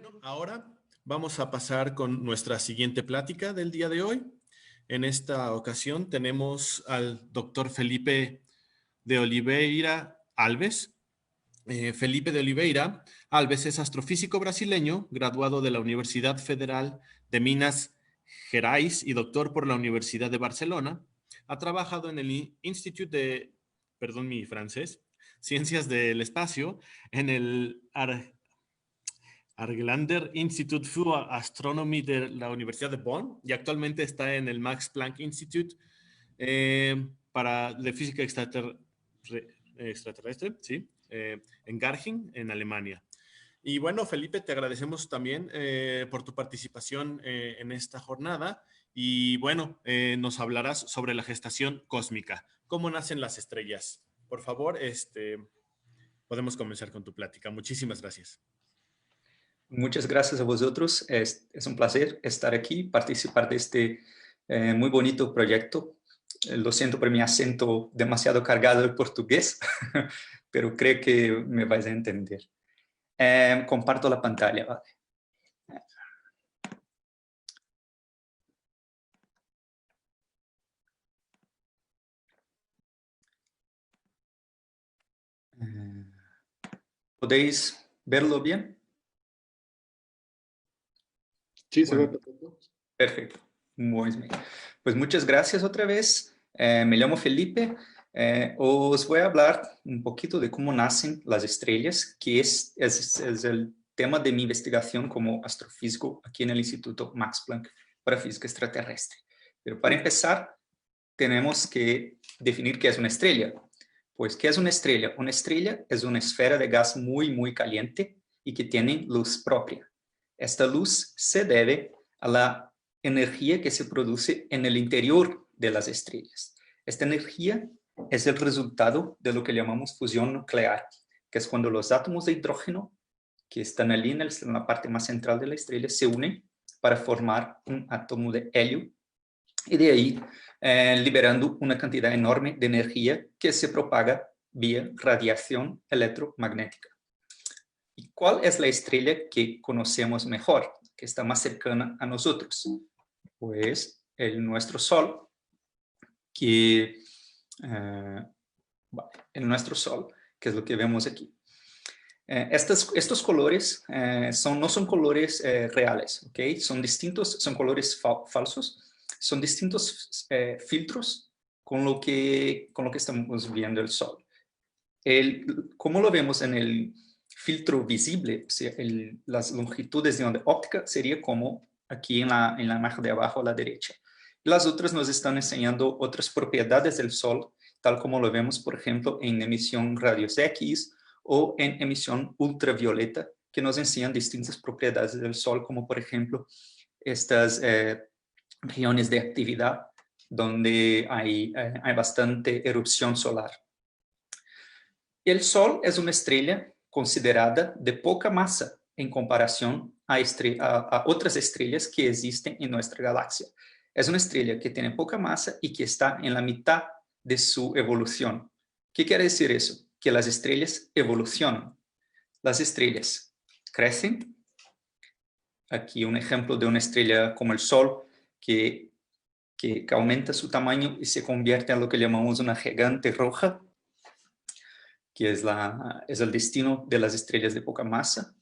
Bueno, ahora vamos a pasar con nuestra siguiente plática del día de hoy. En esta ocasión tenemos al doctor Felipe de Oliveira Alves. Felipe de Oliveira Alves es astrofísico brasileño, graduado de la Universidad Federal de Minas Gerais y doctor por la Universidad de Barcelona. Ha trabajado en el Instituto de, perdón mi francés, Ciencias del Espacio, en el Argelander Institute für Astronomy de la Universidad de Bonn y actualmente está en el Max Planck Institute de Física Extraterrestre, ¿sí? En Garching, en Alemania. Y bueno, Felipe, te agradecemos también por tu participación en esta jornada y bueno, nos hablarás sobre la gestación cósmica, cómo nacen las estrellas. Por favor, podemos comenzar con tu plática. Muchísimas gracias. Muchas gracias a vosotros. Es un placer estar aquí, participar de este muy bonito proyecto. Lo siento por mi acento demasiado cargado de portugués, pero creo que me vais a entender. Comparto la pantalla, ¿vale? ¿Podéis verlo bien? Sí, se ve perfecto. Perfecto. Muy bien. Pues muchas gracias otra vez. Me llamo Felipe. Os voy a hablar un poquito de cómo nacen las estrellas, que es el tema de mi investigación como astrofísico aquí en el Instituto Max Planck para Física Extraterrestre. Pero para empezar, tenemos que definir qué es una estrella. Pues, ¿qué es una estrella? Una estrella es una esfera de gas muy, muy caliente y que tiene luz propia. Esta luz se debe a la energía que se produce en el interior de las estrellas. Esta energía es el resultado de lo que llamamos fusión nuclear, que es cuando los átomos de hidrógeno que están allí en la parte más central de la estrella se unen para formar un átomo de helio y de ahí liberando una cantidad enorme de energía que se propaga vía radiación electromagnética. ¿Y cuál es la estrella que conocemos mejor, que está más cercana a nosotros? Pues nuestro Sol, que nuestro Sol, que es lo que vemos aquí. Estos colores no son colores reales, ¿okay? Son colores falsos, son distintos filtros con lo que estamos viendo el Sol. Como lo vemos en el filtro visible, o sea, las longitudes de onda óptica sería como aquí en la imagen de abajo a la derecha. Las otras nos están enseñando otras propiedades del Sol, tal como lo vemos, por ejemplo, en emisión rayos X o en emisión ultravioleta, que nos enseñan distintas propiedades del Sol, como por ejemplo estas regiones de actividad donde hay bastante erupción solar. El Sol es una estrella considerada de poca masa en comparación a otras estrellas que existen en nuestra galaxia. Es una estrella que tiene poca masa y que está en la mitad de su evolución. ¿Qué quiere decir eso? Que las estrellas evolucionan. Las estrellas crecen. Aquí un ejemplo de una estrella como el Sol que aumenta su tamaño y se convierte en lo que llamamos una gigante roja, que es el destino de las estrellas de poca masa.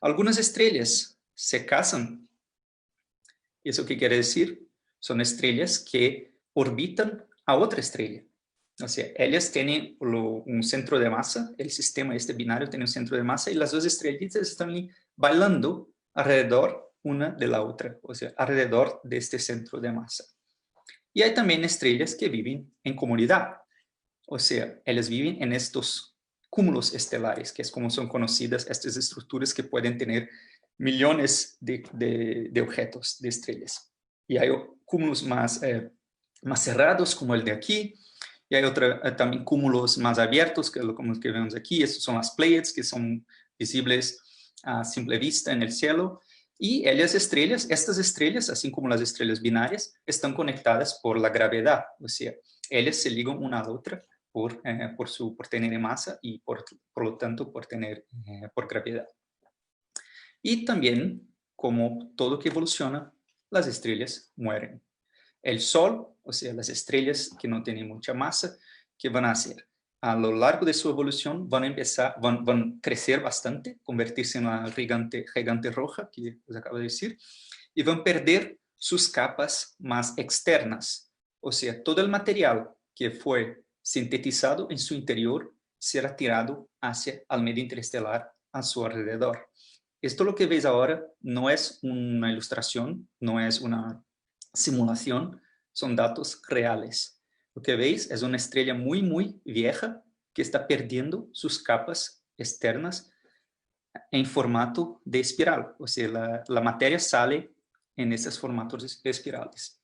Algunas estrellas se casan. ¿Y eso qué quiere decir? Son estrellas que orbitan a otra estrella. O sea, ellas tienen un centro de masa, el sistema este binario tiene un centro de masa y las dos estrellitas están ahí bailando alrededor una de la otra, o sea, alrededor de este centro de masa. Y hay también estrellas que viven en comunidad, o sea, ellas viven en estos cúmulos estelares, que es como son conocidas estas estructuras que pueden tener millones de objetos, de estrellas. Y hay cúmulos más cerrados, como el de aquí, y hay también cúmulos más abiertos, que es como que vemos aquí. Estos son las Pleiades, que son visibles a simple vista en el cielo. Y estas estrellas, así como las estrellas binarias, están conectadas por la gravedad. O sea, ellas se ligan una a la otra por tener masa y por lo tanto por gravedad. Y también, como todo que evoluciona, las estrellas mueren. El Sol, o sea, las estrellas que no tienen mucha masa, ¿qué van a hacer? A lo largo de su evolución van a crecer bastante, convertirse en una gigante roja, que les acabo de decir, y van a perder sus capas más externas. O sea, todo el material que fue sintetizado en su interior será tirado hacia el medio interestelar a su alrededor. Esto lo que veis ahora no es una ilustración, no es una simulación, son datos reales. Lo que veis es una estrella muy, muy vieja que está perdiendo sus capas externas en formato de espiral. O sea, la materia sale en esos formatos espirales.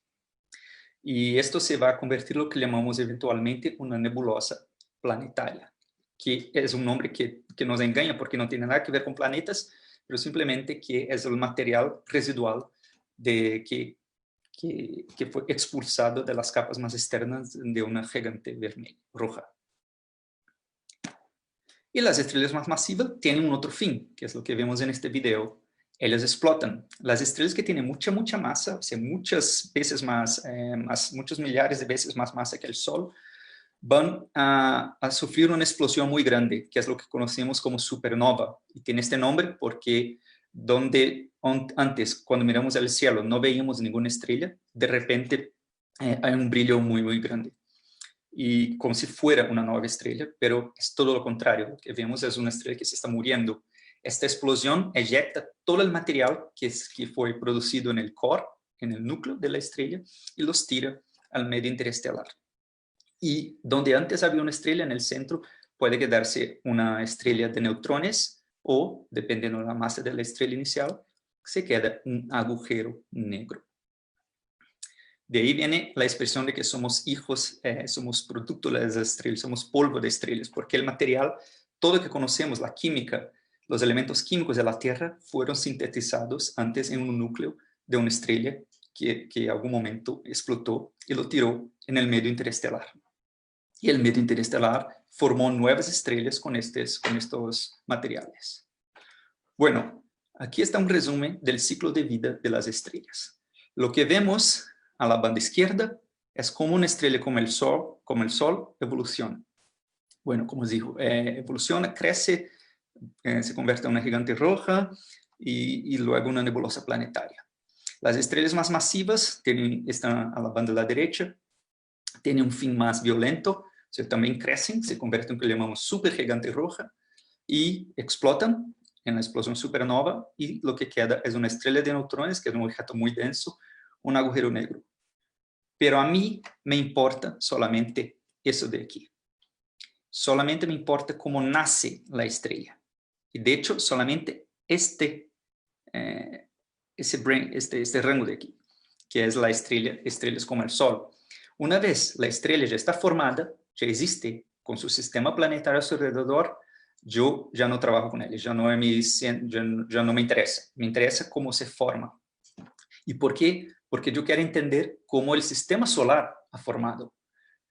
Y esto se va a convertir en lo que llamamos eventualmente una nebulosa planetaria, que es un nombre que nos engaña porque no tiene nada que ver con planetas, pero simplemente que es el material residual que fue expulsado de las capas más externas de una gigante roja. Y las estrellas más masivas tienen un otro fin, que es lo que vemos en este video. Ellas explotan. Las estrellas que tienen mucha masa, o sea, muchas veces muchos millares de veces más masa que el Sol, van a sufrir una explosión muy grande, que es lo que conocemos como supernova. Y tiene este nombre porque donde antes, cuando miramos al cielo, no veíamos ninguna estrella, de repente hay un brillo muy, muy grande. Y como si fuera una nueva estrella, pero es todo lo contrario. Lo que vemos es una estrella que se está muriendo. Esta explosión eyecta todo el material que fue producido en el core, en el núcleo de la estrella, y los tira al medio interestelar. Y donde antes había una estrella en el centro, puede quedarse una estrella de neutrones o, dependiendo de la masa de la estrella inicial, se queda un agujero negro. De ahí viene la expresión de que somos hijos, somos producto de las estrellas, somos polvo de estrellas, porque el material, todo lo que conocemos, la química, los elementos químicos de la Tierra fueron sintetizados antes en un núcleo de una estrella que en algún momento explotó y lo tiró en el medio interestelar. Y el medio interestelar formó nuevas estrellas con estos materiales. Bueno, aquí está un resumen del ciclo de vida de las estrellas. Lo que vemos a la banda izquierda es como una estrella como el Sol evoluciona. Bueno, como os digo, evoluciona, crece, se convierte en una gigante roja y luego una nebulosa planetaria. Las estrellas más masivas están a la banda de la derecha, tienen un fin más violento, o sea, también crecen, se convierten en lo que llamamos supergigante roja y explotan en la explosión supernova y lo que queda es una estrella de neutrones, que es un objeto muy denso, un agujero negro. Pero a mí me importa solamente eso de aquí. Solamente me importa cómo nace la estrella. Y de hecho, solamente este rango de aquí, que es la estrella, estrellas como el Sol. Una vez la estrella ya está formada, ya existe con su sistema planetario a su alrededor, yo ya no trabajo con él, ya no me interesa. Me interesa cómo se forma. ¿Y por qué? Porque yo quiero entender cómo el sistema solar ha formado.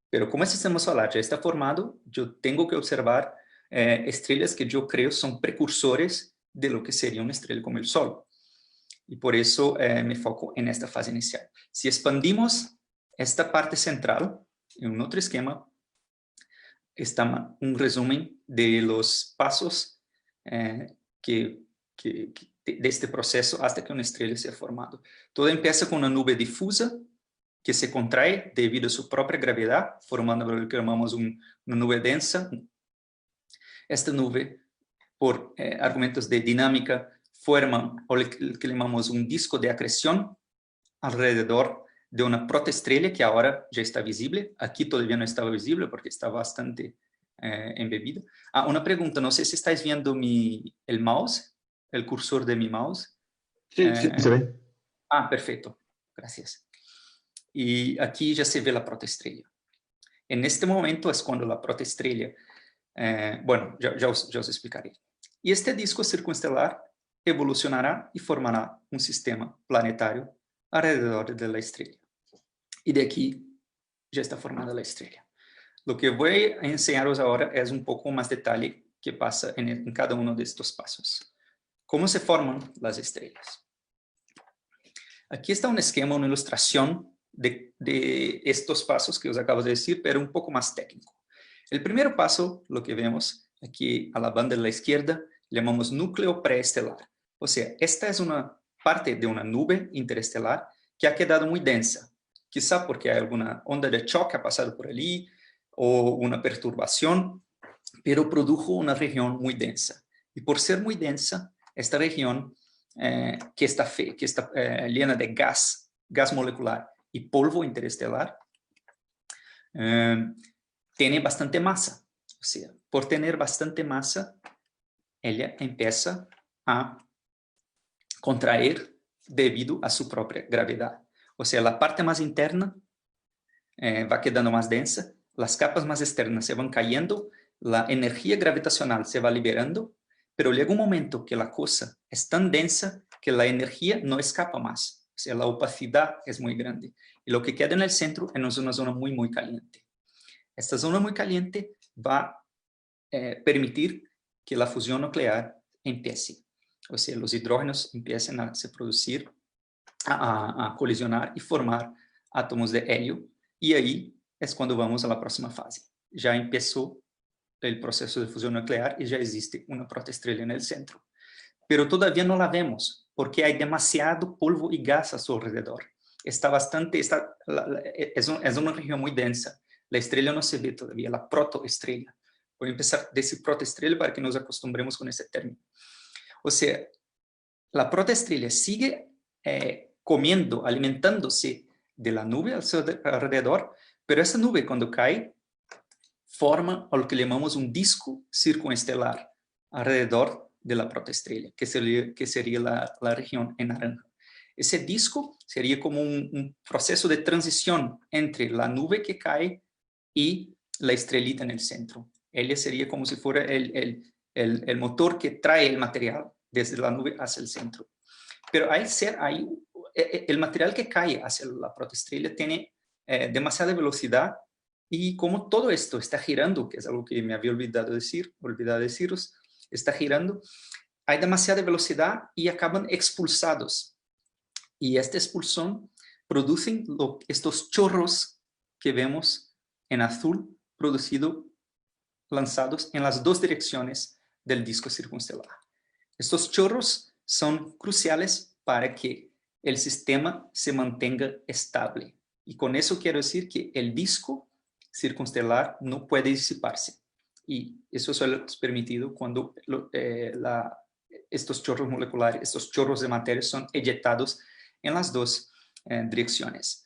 Pero como el sistema solar ya está formado, yo tengo que observar estrellas que yo creo son precursores de lo que sería una estrella como el Sol. Y por eso me foco en esta fase inicial. Si expandimos esta parte central en un otro esquema, está un resumen de los pasos de este proceso hasta que una estrella sea formada. Todo empieza con una nube difusa que se contrae debido a su propia gravedad, formando lo que llamamos una nube densa. Esta nube, por argumentos de dinámica, forma lo que llamamos un disco de acreción alrededor de una protoestrella que ahora ya está visible. Aquí todavía no estaba visible porque está bastante embebido. Una pregunta, no sé si estáis viendo el mouse, el cursor de mi mouse. Sí, sí, se ve. Perfecto, gracias. Y aquí ya se ve la protoestrella. En este momento es cuando la protoestrella, bueno, ya os explicaré. Y este disco circunestelar evolucionará y formará un sistema planetario alrededor de la estrella. Y de aquí ya está formada la estrella. Lo que voy a enseñaros ahora es un poco más detalle que pasa en cada uno de estos pasos. ¿Cómo se forman las estrellas? Aquí está un esquema, una ilustración de estos pasos que os acabo de decir, pero un poco más técnico. El primer paso, lo que vemos aquí a la banda de la izquierda, llamamos núcleo preestelar. O sea, esta es una parte de una nube interestelar que ha quedado muy densa. Quizá porque hay alguna onda de choque ha pasado por allí o una perturbación, pero produjo una región muy densa. Y por ser muy densa, esta región que está llena de gas molecular y polvo interestelar, tiene bastante masa. O sea, por tener bastante masa, ella empieza a contraer debido a su propia gravedad. O sea, la parte más interna va quedando más densa, las capas más externas se van cayendo, la energía gravitacional se va liberando, pero llega un momento que la cosa es tan densa que la energía no escapa más. O sea, la opacidad es muy grande. Y lo que queda en el centro es una zona muy, muy caliente. Esta zona muy caliente va a permitir que la fusión nuclear empiece. O sea, los hidrógenos empiecen a se producir, a colisionar y formar átomos de helio. Y ahí es cuando vamos a la próxima fase. Ya empezó el proceso de fusión nuclear y ya existe una protoestrella en el centro. Pero todavía no la vemos porque hay demasiado polvo y gas a su alrededor. Es una región muy densa. La estrella no se ve todavía, la protoestrella. Voy a empezar a decir protoestrella para que nos acostumbremos con ese término. O sea, la protoestrella sigue comiendo, alimentándose de la nube a su alrededor, pero esa nube cuando cae forma lo que llamamos un disco circunestelar alrededor de la protoestrella, que sería la región en naranja. Ese disco sería como un proceso de transición entre la nube que cae y la estrellita en el centro. Ella sería como si fuera el motor que trae el material desde la nube hacia el centro. Pero el material que cae hacia la protoestrella tiene demasiada velocidad y como todo esto está girando, que es algo que me había olvidado deciros, está girando, hay demasiada velocidad y acaban expulsados. Y esta expulsión producen estos chorros que vemos en azul, lanzados en las dos direcciones del disco circunstelar. Estos chorros son cruciales para que el sistema se mantenga estable. Y con eso quiero decir que el disco circunstelar no puede disiparse. Y eso solo es permitido cuando estos chorros moleculares, estos chorros de materia son eyectados en las dos direcciones.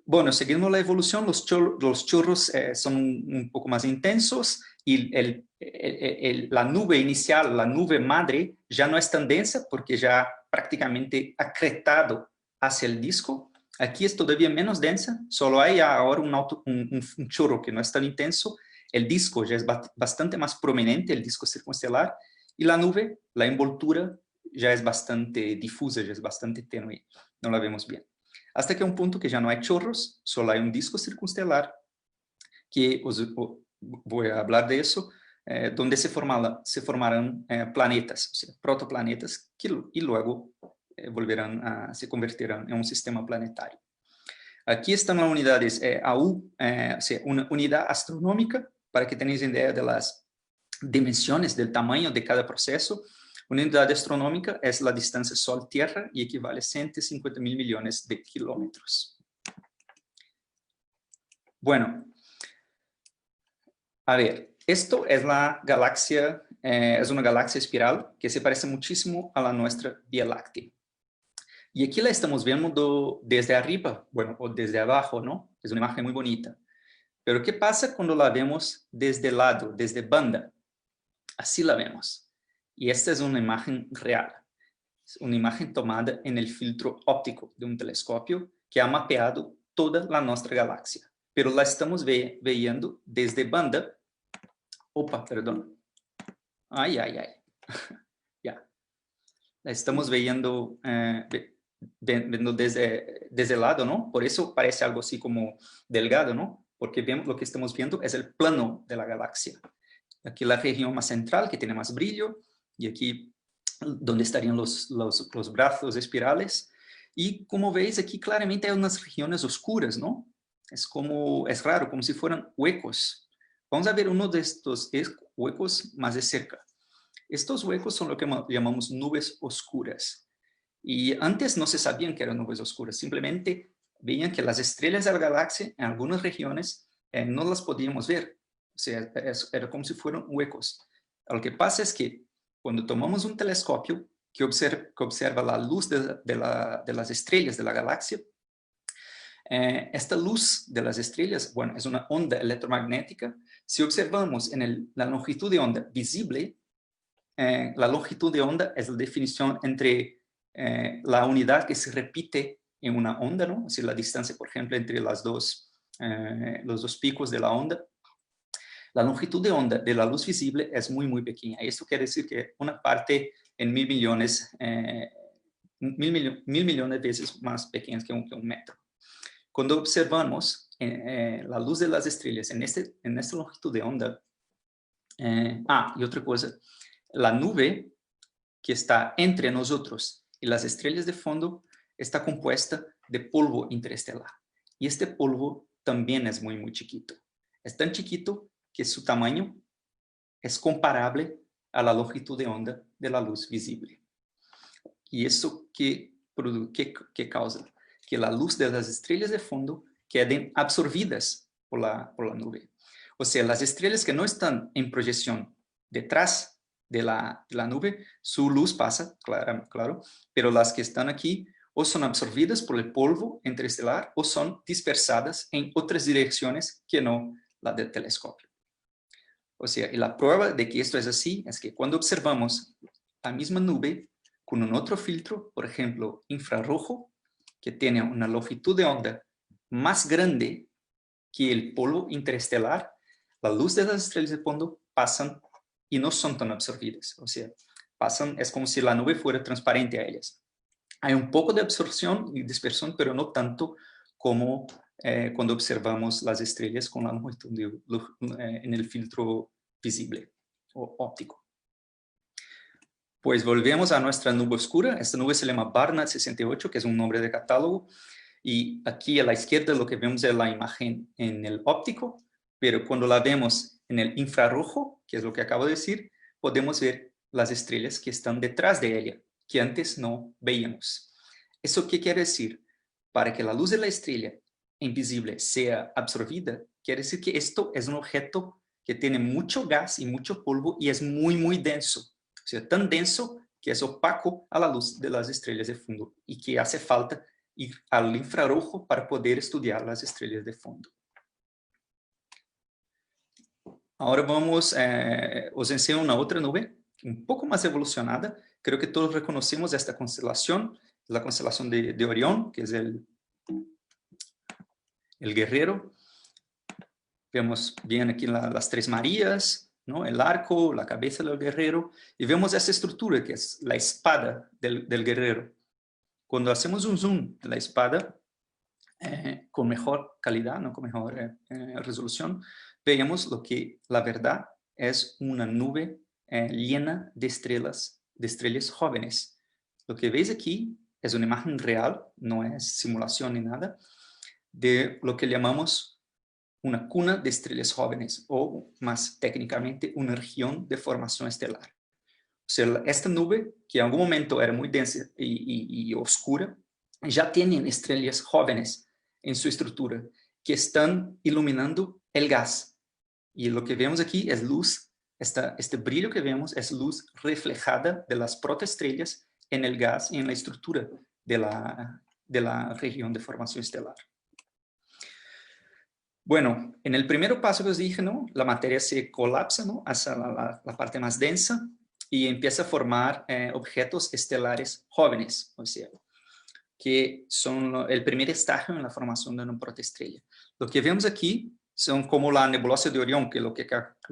Bueno, seguimos la evolución, los chorros son un poco más intensos y la nube inicial, la nube madre, ya no es tan densa porque ya prácticamente ha acretado hacia el disco. Aquí es todavía menos densa, solo hay ahora un chorro que no es tan intenso. El disco ya es bastante más prominente, el disco circunstelar, y la nube, la envoltura, ya es bastante difusa, ya es bastante tenue, no la vemos bien. Hasta que un punto que ya no hay chorros, solo hay un disco circunstelar, que voy a hablar de eso, donde se formarán planetas, o sea, protoplanetas, y luego se convertirán en un sistema planetario. Aquí están las unidades AU, o sea, una unidad astronómica, para que tengáis idea de las dimensiones, del tamaño de cada proceso. Una unidad astronómica es la distancia Sol-Tierra y equivale a 150 mil millones de kilómetros. Bueno, a ver, esto es la galaxia, es una galaxia espiral que se parece muchísimo a la nuestra Vía Láctea. Y aquí la estamos viendo desde arriba, bueno, o desde abajo, ¿no? Es una imagen muy bonita. Pero ¿qué pasa cuando la vemos desde el lado, desde banda? Así la vemos. Y esta es una imagen real. Es una imagen tomada en el filtro óptico de un telescopio que ha mapeado toda la nuestra galaxia. Pero la estamos viendo desde banda. Opa, perdón. Ay. Ya. La estamos viendo desde el lado, ¿no? Por eso parece algo así como delgado, ¿no? Porque lo que estamos viendo es el plano de la galaxia. Aquí la región más central, que tiene más brillo, y aquí donde estarían los brazos espirales. Y como veis aquí claramente hay unas regiones oscuras, ¿no? Es raro, como si fueran huecos. Vamos a ver uno de estos huecos más de cerca. Estos huecos son lo que llamamos nubes oscuras. Y antes no se sabían que eran nubes oscuras, simplemente veían que las estrellas de la galaxia en algunas regiones no las podíamos ver. O sea, era como si fueran huecos. Lo que pasa es que cuando tomamos un telescopio que observa la luz de las estrellas de la galaxia, esta luz de las estrellas, bueno, es una onda electromagnética. Si observamos en la longitud de onda visible, la longitud de onda es la definición entre la unidad que se repite en una onda, ¿no? Es decir, la distancia, por ejemplo, entre los dos picos de la onda. La longitud de onda de la luz visible es muy, muy pequeña. Y esto quiere decir que una parte en 1.000 millones, 1.000 millones de veces más pequeña que un metro. Cuando observamos la luz de las estrellas en esta longitud de onda, y otra cosa, la nube que está entre nosotros y las estrellas de fondo está compuesta de polvo interestelar. Y este polvo también es muy, muy chiquito. Es tan chiquito que su tamaño es comparable a la longitud de onda de la luz visible. ¿Y eso qué causa? Que la luz de las estrellas de fondo queden absorbidas por la nube. O sea, las estrellas que no están en proyección detrás de la nube, su luz pasa, claro, pero las que están aquí o son absorbidas por el polvo interestelar o son dispersadas en otras direcciones que no la del telescopio. O sea, y la prueba de que esto es así es que cuando observamos la misma nube con un otro filtro, por ejemplo, infrarrojo, que tiene una longitud de onda más grande que el polvo interestelar, la luz de las estrellas de fondo pasan y no son tan absorbidas. O sea, pasan, es como si la nube fuera transparente a ellas. Hay un poco de absorción y dispersión, pero no tanto como cuando observamos las estrellas con la longitud en el filtro visible o óptico. Pues volvemos a nuestra nube oscura. Esta nube se llama Barnard 68, que es un nombre de catálogo. Y aquí a la izquierda lo que vemos es la imagen en el óptico, pero cuando la vemos en el infrarrojo, que es lo que acabo de decir, podemos ver las estrellas que están detrás de ella, que antes no veíamos. ¿Eso qué quiere decir? Para que la luz de la estrella invisible sea absorbida, quiere decir que esto es un objeto que tiene mucho gas y mucho polvo y es muy, muy denso. O sea, tan denso que es opaco a la luz de las estrellas de fondo y que hace falta ir al infrarrojo para poder estudiar las estrellas de fondo. Ahora vamos, os enseño una otra nube, un poco más evolucionada. Creo que todos reconocemos esta constelación, la constelación de Orión, que es el guerrero. Vemos bien aquí las tres Marías, ¿no? El arco, la cabeza del guerrero, y vemos esa estructura que es la espada del guerrero. Cuando hacemos un zoom de la espada, con mejor calidad, ¿no? Con mejor resolución, veamos lo que la verdad es una nube llena de estrellas jóvenes. Lo que veis aquí es una imagen real, no es simulación ni nada, de lo que llamamos una cuna de estrellas jóvenes, o más técnicamente una región de formación estelar. O sea, esta nube, que en algún momento era muy densa y oscura, ya tienen estrellas jóvenes en su estructura que están iluminando el gas. Y lo que vemos aquí es luz, este brillo que vemos es luz reflejada de las protoestrellas en el gas y en la estructura de la región de formación estelar. Bueno, en el primer paso que os dije, ¿no? La materia se colapsa, ¿no? Hacia la parte más densa y empieza a formar objetos estelares jóvenes, o sea, que son el primer estágio en la formación de una protoestrella. Lo que vemos aquí son como la nebulosa de Orión, que es lo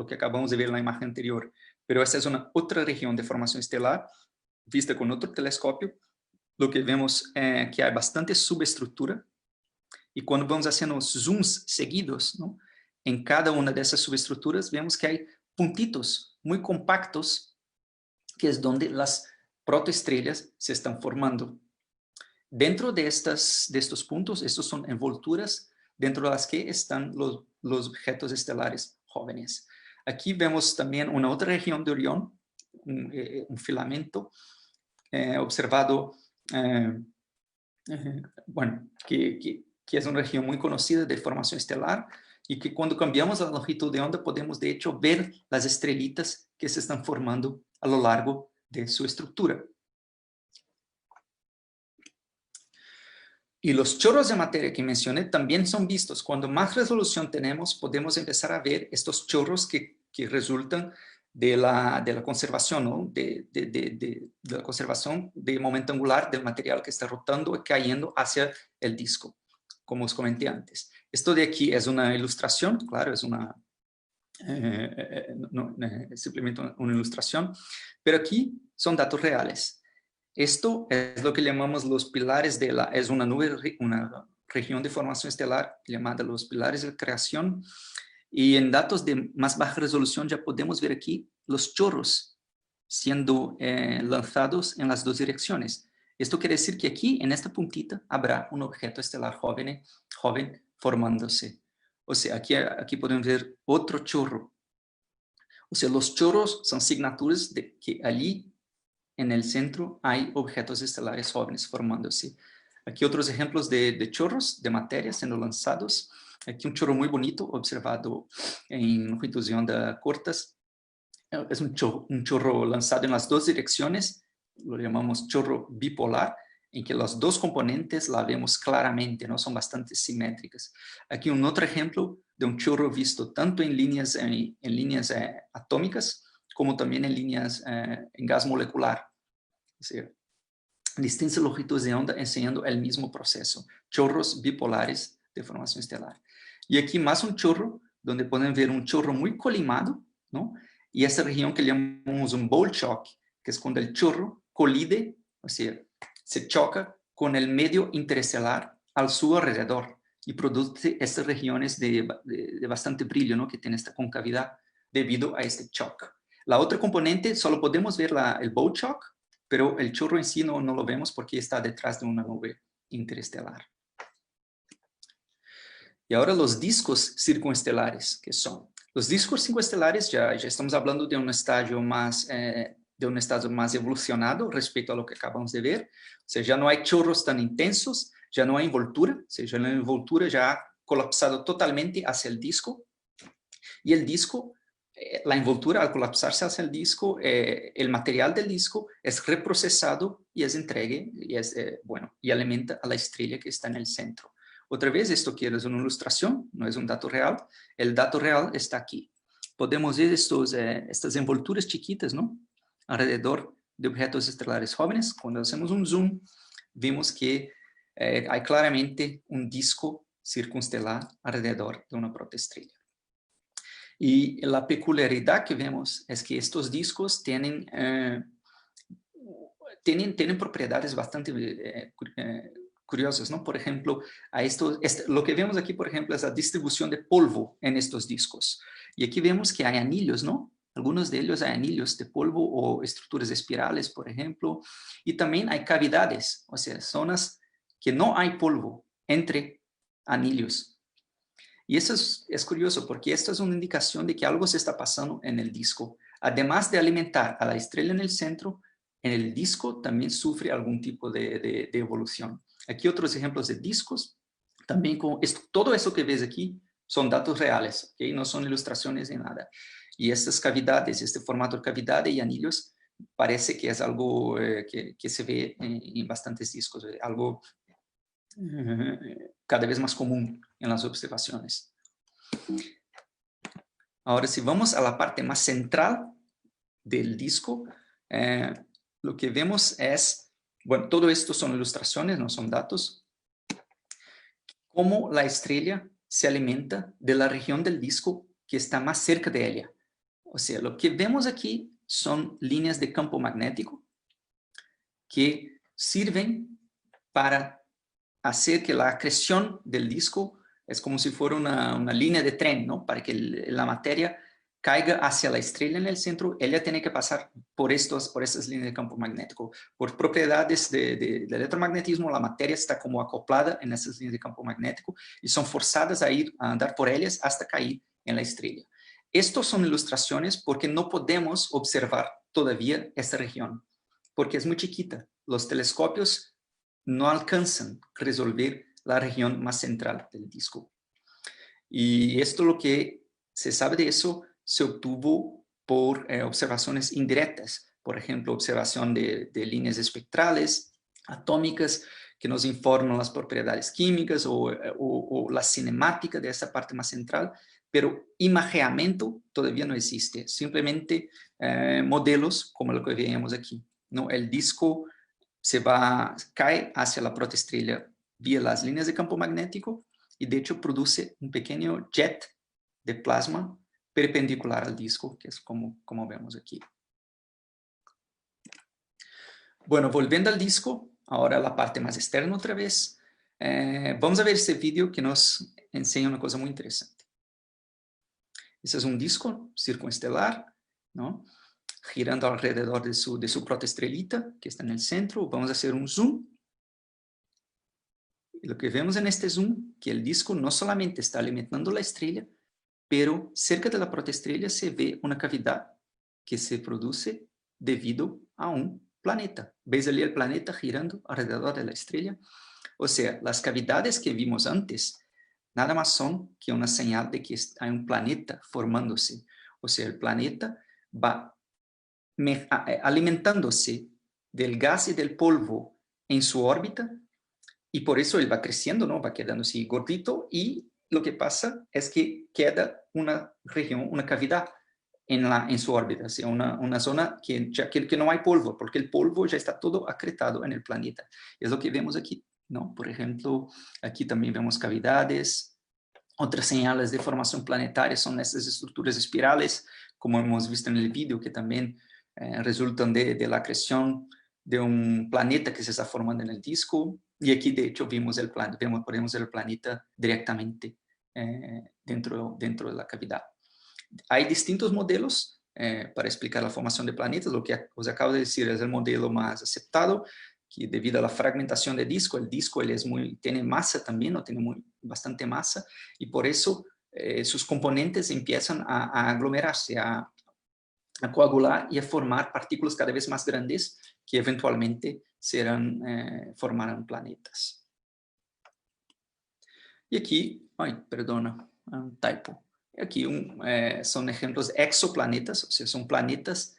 que acabamos de ver en la imagen anterior, pero esta es una otra región de formación estelar, vista con otro telescopio. Lo que vemos es que hay bastante subestructura, y cuando vamos haciendo zooms seguidos, ¿no? En cada una de esas subestructuras, vemos que hay puntitos muy compactos, que es donde las protoestrellas se están formando. Dentro de estos puntos, estos son envolturas dentro de las que están los objetos estelares jóvenes. Aquí vemos también una otra región de Orión, un filamento observado, bueno, que es una región muy conocida de formación estelar y que cuando cambiamos la longitud de onda podemos de hecho ver las estrellitas que se están formando a lo largo de su estructura. Y los chorros de materia que mencioné también son vistos. Cuando más resolución tenemos, podemos empezar a ver estos chorros que resultan de la conservación, ¿no? de la conservación de momento angular del material que está rotando y cayendo hacia el disco, como os comenté antes. Esto de aquí es una ilustración, claro, es simplemente una ilustración, pero aquí son datos reales. Esto es lo que llamamos los pilares es una región de formación estelar llamada los pilares de creación, y en datos de más baja resolución ya podemos ver aquí los chorros siendo lanzados en las dos direcciones. Esto quiere decir que aquí, en esta puntita, habrá un objeto estelar joven formándose. O sea, aquí podemos ver otro chorro. O sea, los chorros son signaturas de que allí en el centro hay objetos estelares jóvenes formándose. Aquí otros ejemplos de chorros de materia siendo lanzados. Aquí un chorro muy bonito observado en longitudes de onda cortas. Es un chorro lanzado en las dos direcciones, lo llamamos chorro bipolar, en que las dos componentes la vemos claramente, ¿no? Son bastante simétricas. Aquí un otro ejemplo de un chorro visto tanto en líneas atómicas como también en líneas en gas molecular. Es decir, distintas longitudes de onda enseñando el mismo proceso. Chorros bipolares de formación estelar. Y aquí más un chorro, donde pueden ver un chorro muy colimado, ¿no? Y esta región que llamamos un bowl shock, que es cuando el chorro colide, o sea, se choca con el medio interestelar a su alrededor y produce estas regiones de bastante brillo, ¿no? Que tiene esta concavidad debido a este shock. La otra componente, solo podemos ver el bowl shock, pero el chorro en sí no lo vemos porque está detrás de una nube interestelar. Y ahora los discos circunestelares, ¿qué son? Los discos circunestelares ya estamos hablando de un estadio más evolucionado respecto a lo que acabamos de ver. O sea, ya no hay chorros tan intensos, ya no hay envoltura, o sea, ya la envoltura ya ha colapsado totalmente hacia el disco. Y el disco, la envoltura al colapsarse hacia el disco, el material del disco es reprocesado y es entregue y alimenta a la estrella que está en el centro. Otra vez, esto quiero es una ilustración, no es un dato real. El dato real está aquí. Podemos ver estas envolturas chiquitas, ¿no? Alrededor de objetos estelares jóvenes. Cuando hacemos un zoom, vemos que hay claramente un disco circunestelar alrededor de una protoestrella. Y la peculiaridad que vemos es que estos discos tienen propiedades bastante curiosas, ¿no? Por ejemplo, lo que vemos aquí, por ejemplo, es la distribución de polvo en estos discos. Y aquí vemos que hay anillos, ¿no? Algunos de ellos hay anillos de polvo o estructuras espirales, por ejemplo. Y también hay cavidades, o sea, zonas que no hay polvo entre anillos. Y eso es curioso porque esto es una indicación de que algo se está pasando en el disco. Además de alimentar a la estrella en el centro, en el disco también sufre algún tipo de evolución. Aquí otros ejemplos de discos, también todo eso que ves aquí son datos reales, ¿okay? No son ilustraciones ni nada. Y estas cavidades, este formato de cavidad y anillos, parece que es algo que se ve en bastantes discos, algo cada vez más común en las observaciones. Ahora, si vamos a la parte más central del disco, lo que vemos es, bueno, todo esto son ilustraciones, no son datos, cómo la estrella se alimenta de la región del disco que está más cerca de ella. O sea, lo que vemos aquí son líneas de campo magnético que sirven para hacer que la acreción del disco es como si fuera una línea de tren, ¿no? Para que la materia caiga hacia la estrella en el centro, ella tiene que pasar por estas líneas de campo magnético. Por propiedades del electromagnetismo, la materia está como acoplada en esas líneas de campo magnético y son forzadas a andar por ellas hasta caer en la estrella. Estas son ilustraciones porque no podemos observar todavía esta región, porque es muy chiquita. Los telescopios no alcanzan a resolver la región más central del disco. Y esto, lo que se sabe de eso, se obtuvo por observaciones indirectas. Por ejemplo, observación de líneas espectrales, atómicas, que nos informan las propiedades químicas o la cinemática de esa parte más central, pero imageamiento todavía no existe. Simplemente modelos como lo que veíamos aquí, ¿no? El disco cae hacia la protoestrella vía las líneas de campo magnético y de hecho produce un pequeño jet de plasma perpendicular al disco, que es como vemos aquí. Bueno, volviendo al disco, ahora la parte más externa otra vez, vamos a ver este vídeo que nos enseña una cosa muy interesante. Este es un disco circunestelar, ¿no? Girando alrededor de su protoestrelita, que está en el centro. Vamos a hacer un zoom. Y lo que vemos en este zoom, que el disco no solamente está alimentando la estrella, pero cerca de la protoestrella se ve una cavidad que se produce debido a un planeta. ¿Veis allí el planeta girando alrededor de la estrella? O sea, las cavidades que vimos antes nada más son que una señal de que hay un planeta formándose. O sea, el planeta va alimentándose del gas y del polvo en su órbita, y por eso él va creciendo, ¿no? Va quedando así gordito, y lo que pasa es que queda una región, una cavidad en su órbita, o sea, una zona que no hay polvo, porque el polvo ya está todo acretado en el planeta. Es lo que vemos aquí, ¿no? Por ejemplo, aquí también vemos cavidades. Otras señales de formación planetaria son estas estructuras espirales, como hemos visto en el vídeo, que también resultan de la acreción de un planeta que se está formando en el disco. Y aquí, de hecho, podemos ver el planeta directamente dentro de la cavidad. Hay distintos modelos para explicar la formación de planetas. Lo que os acabo de decir es el modelo más aceptado, que debido a la fragmentación del disco, el disco tiene masa también, ¿no? Tiene bastante masa, y por eso sus componentes empiezan a aglomerarse, a coagular y a formar partículas cada vez más grandes que eventualmente formarán planetas. Y aquí, perdona, un typo. Aquí son ejemplos de exoplanetas, o sea, son planetas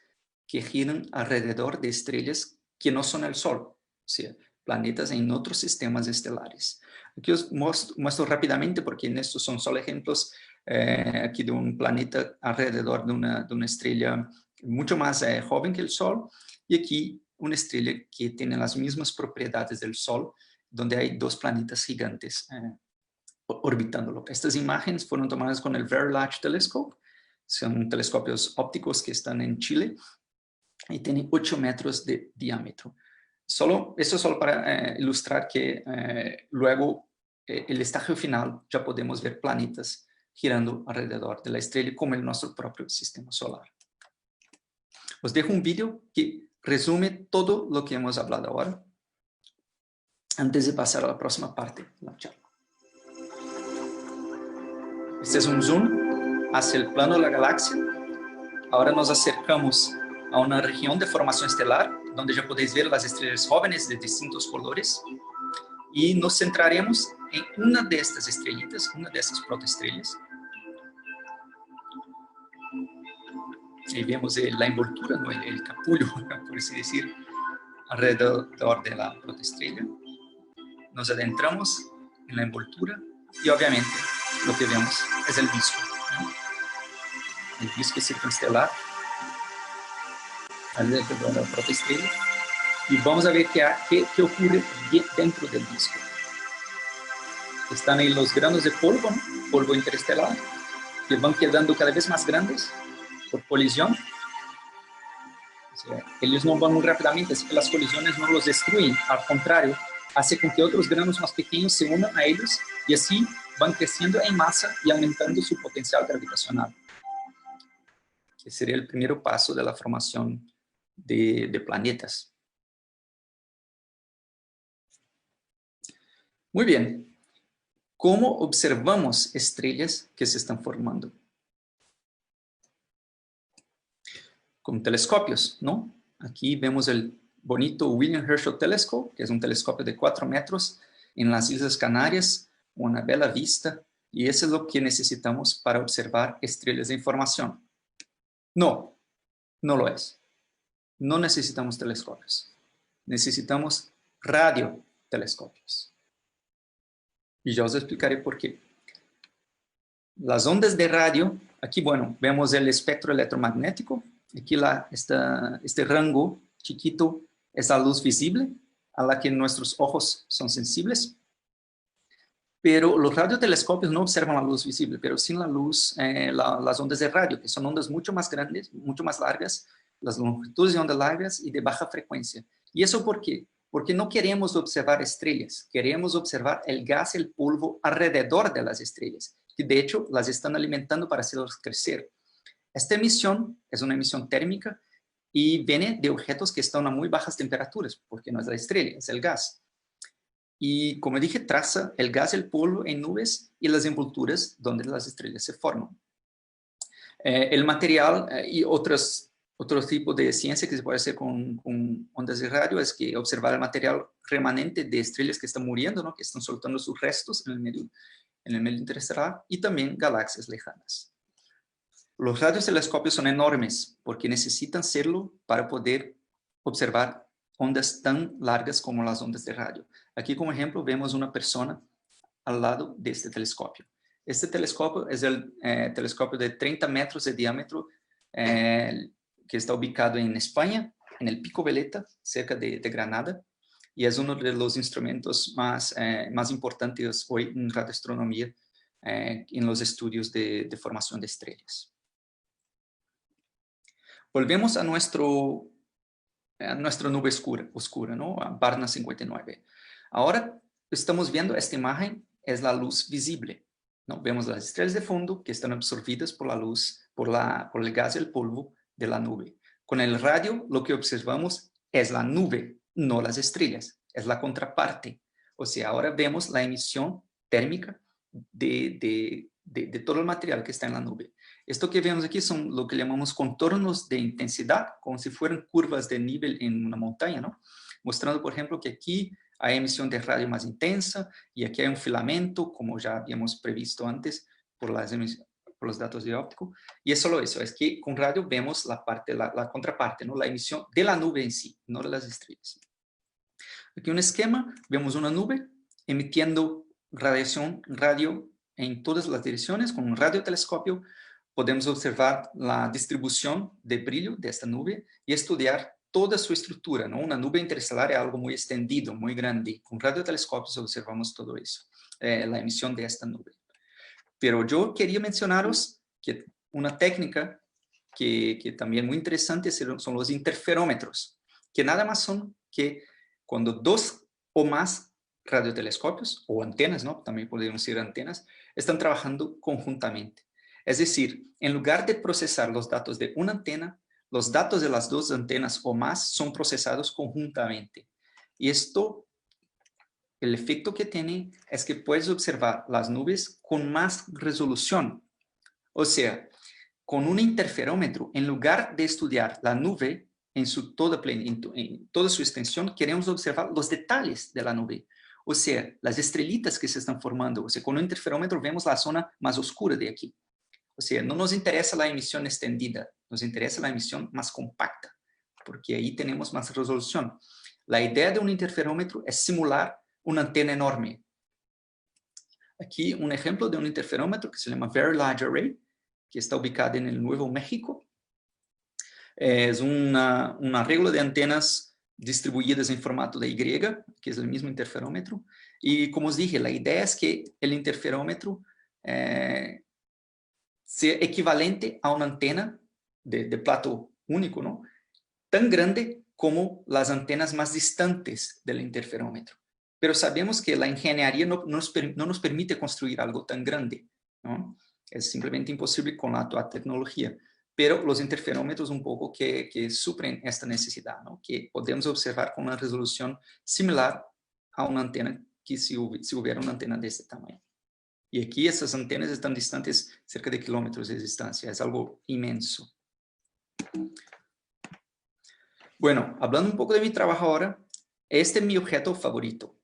que giran alrededor de estrellas que no son el Sol, o sea, planetas en otros sistemas estelares. Aquí os muestro rápidamente, porque en estos son solo ejemplos aquí de un planeta alrededor de una estrella mucho más joven que el Sol, y aquí una estrella que tiene las mismas propiedades del Sol, donde hay dos planetas gigantes orbitándolo. Estas imágenes fueron tomadas con el Very Large Telescope. Son telescopios ópticos que están en Chile y tienen 8 metros de diámetro. Esto es solo para ilustrar que luego, el estágio final, ya podemos ver planetas girando alrededor de la estrella como en nuestro propio sistema solar. Os dejo un vídeo que resume todo lo que hemos hablado ahora, antes de pasar a la próxima parte de la charla. Este es un zoom hacia el plano de la galaxia. Ahora nos acercamos a una región de formación estelar, donde ya podéis ver las estrellas jóvenes de distintos colores, y nos centraremos en una de estas estrellitas, una de estas protoestrellas. Ahí vemos la envoltura, ¿no? el capullo, por así decir, alrededor de la protoestrella. Nos adentramos en la envoltura y obviamente lo que vemos es el disco, ¿no? El disco circunestelar alrededor de la protoestrella, y vamos a ver qué ocurre dentro del disco. Están ahí los granos de polvo, ¿no? Polvo interestelar, que van quedando cada vez más grandes por colisión. O sea, ellos no van muy rápidamente, así que las colisiones no los destruyen, al contrario, hace con que otros granos más pequeños se unan a ellos, y así van creciendo en masa y aumentando su potencial gravitacional. que sería el primer paso de la formación de planetas. Muy bien. ¿Cómo observamos estrellas que se están formando? Con telescopios, ¿no? Aquí vemos el bonito William Herschel Telescope, que es un telescopio de 4 metros en las Islas Canarias, una bella vista, y eso es lo que necesitamos para observar estrellas en formación. No, no lo es. No necesitamos telescopios. Necesitamos radiotelescopios. Y ya os explicaré por qué. Las ondas de radio, aquí, bueno, vemos el espectro electromagnético. Aquí este rango chiquito es la luz visible, a la que nuestros ojos son sensibles. Pero los radiotelescopios no observan la luz visible, pero sí la luz, las ondas de radio, que son ondas mucho más grandes, mucho más largas, las longitudes de ondas largas y de baja frecuencia. ¿Y eso por qué? Porque no queremos observar estrellas, queremos observar el gas y el polvo alrededor de las estrellas, que de hecho las están alimentando para hacerlas crecer. Esta emisión es una emisión térmica y viene de objetos que están a muy bajas temperaturas, porque no es la estrella, es el gas. Y como dije, traza el gas y el polvo en nubes y las envolturas donde las estrellas se forman. El material y otro tipo de ciencia que se puede hacer con ondas de radio es que observar el material remanente de estrellas que están muriendo, ¿no? Que están soltando sus restos en el medio interestelar, y también galaxias lejanas. Los radiotelescopios son enormes porque necesitan serlo para poder observar ondas tan largas como las ondas de radio. Aquí, como ejemplo, vemos una persona al lado de este telescopio. Este telescopio es el telescopio de 30 metros de diámetro que está ubicado en España, en el Pico Veleta, cerca de Granada, y es uno de los instrumentos más importantes hoy en radioastronomía en los estudios de formación de estrellas. Volvemos a nuestra nube oscura, ¿no? A Barna 59. Ahora estamos viendo esta imagen, es la luz visible, ¿no? Vemos las estrellas de fondo que están absorbidas por la luz, por el gas y el polvo de la nube. Con el radio lo que observamos es la nube, no las estrellas, es la contraparte. O sea, ahora vemos la emisión térmica de todo el material que está en la nube. Esto que vemos aquí son lo que llamamos contornos de intensidad, como si fueran curvas de nivel en una montaña, ¿no? Mostrando, por ejemplo, que aquí hay emisión de radio más intensa y aquí hay un filamento, como ya habíamos previsto antes por los datos de óptico. Y es solo eso, es que con radio vemos la contraparte, ¿no? La emisión de la nube en sí, no de las estrellas. Aquí un esquema, vemos una nube emitiendo radiación radio en todas las direcciones. Con un radiotelescopio podemos observar la distribución de brillo de esta nube y estudiar toda su estructura, ¿no? Una nube interestelar es algo muy extendido, muy grande. Con radiotelescopios observamos todo eso, la emisión de esta nube. Pero yo quería mencionaros que una técnica que también muy interesante son los interferómetros, que nada más son que cuando dos o más radiotelescopios o antenas, ¿no? También podemos decir antenas, están trabajando conjuntamente. Es decir, en lugar de procesar los datos de una antena, los datos de las dos antenas o más son procesados conjuntamente. Y esto, el efecto que tiene es que puedes observar las nubes con más resolución. O sea, con un interferómetro, en lugar de estudiar la nube en toda su extensión, queremos observar los detalles de la nube. O sea, las estrellitas que se están formando. O sea, con un interferómetro vemos la zona más oscura de aquí. O sea, no nos interesa la emisión extendida, nos interesa la emisión más compacta, porque ahí tenemos más resolución. La idea de un interferómetro es simular una antena enorme. Aquí un ejemplo de un interferómetro que se llama Very Large Array, que está ubicado en el Nuevo México. Es un arreglo de antenas distribuidas en formato de Y, que es el mismo interferómetro. Y como os dije, la idea es que el interferómetro sea equivalente a una antena de plato único, ¿no? Tan grande como las antenas más distantes del interferómetro. Pero sabemos que la ingeniería no nos permite construir algo tan grande, ¿no? Es simplemente imposible con la actual tecnología. pero los interferómetros un poco que suplen esta necesidad, ¿no? Que podemos observar con una resolución similar a una antena que si hubiera una antena de este tamaño. Y aquí estas antenas están distantes cerca de kilómetros de distancia, es algo inmenso. Bueno, hablando un poco de mi trabajo ahora, este es mi objeto favorito.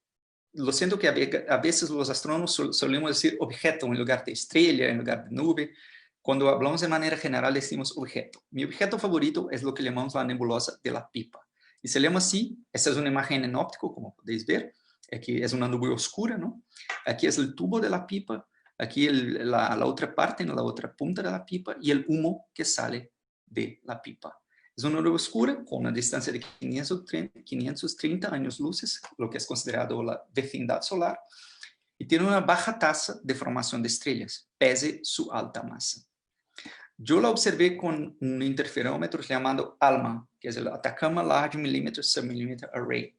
Lo siento que a veces los astrónomos solemos decir objeto en lugar de estrella, en lugar de nube. Cuando hablamos de manera general decimos objeto. Mi objeto favorito es lo que llamamos la nebulosa de la Pipa. Y se llama así, esta es una imagen en óptico, como podéis ver. Aquí es una nube oscura, ¿no? Aquí es el tubo de la pipa, aquí la otra parte, ¿no? La otra punta de la pipa y el humo que sale de la pipa. Es una nube oscura con una distancia de 530 años luces, lo que es considerado la vecindad solar, y tiene una baja tasa de formación de estrellas, pese su alta masa. Yo la observé con un interferómetro llamado ALMA, que es el Atacama Large Millimeter Submillimeter Array,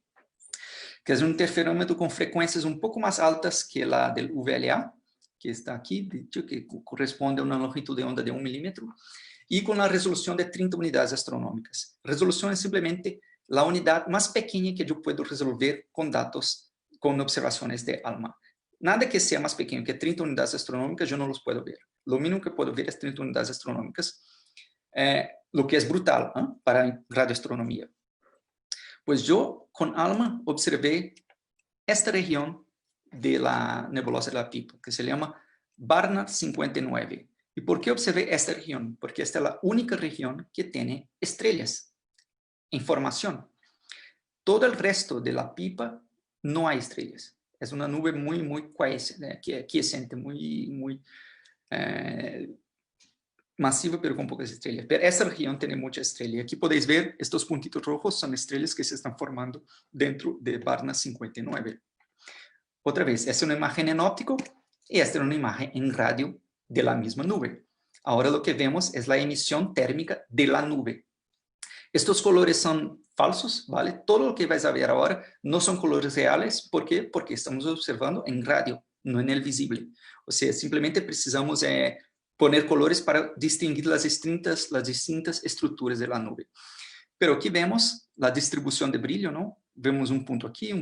que es un interferómetro con frecuencias un poco más altas que la del VLA, que está aquí, dicho que corresponde a una longitud de onda de 1 milímetro, y con la resolución de 30 unidades astronómicas. Resolución es simplemente la unidad más pequeña que yo puedo resolver con datos, con observaciones de ALMA. Nada que sea más pequeño que 30 unidades astronómicas, yo no los puedo ver. Lo mínimo que puedo ver es 30 unidades astronómicas, lo que es brutal, ¿eh? Para radioastronomía. Pues yo con ALMA observé esta región de la nebulosa de la Pipa, que se llama Barnard 59. ¿Y por qué observé esta región? Porque esta es la única región que tiene estrellas en formación. Todo el resto de la pipa no hay estrellas. Es una nube muy quiescente, muy masiva, pero con pocas estrellas. Pero esta región tiene mucha estrella. Aquí podéis ver, estos puntitos rojos son estrellas que se están formando dentro de Barnard 59. Otra vez, esta es una imagen en óptico y esta es una imagen en radio de la misma nube. Ahora lo que vemos es la emisión térmica de la nube. Estos colores son falsos, ¿vale? Todo lo que vais a ver ahora no son colores reales. ¿Por qué? Porque estamos observando en radio, no en el visible. O sea, simplemente precisamos poner colores para distinguir las distintas estructuras de la nube. Pero aquí vemos la distribución de brillo, ¿no? Vemos un punto aquí,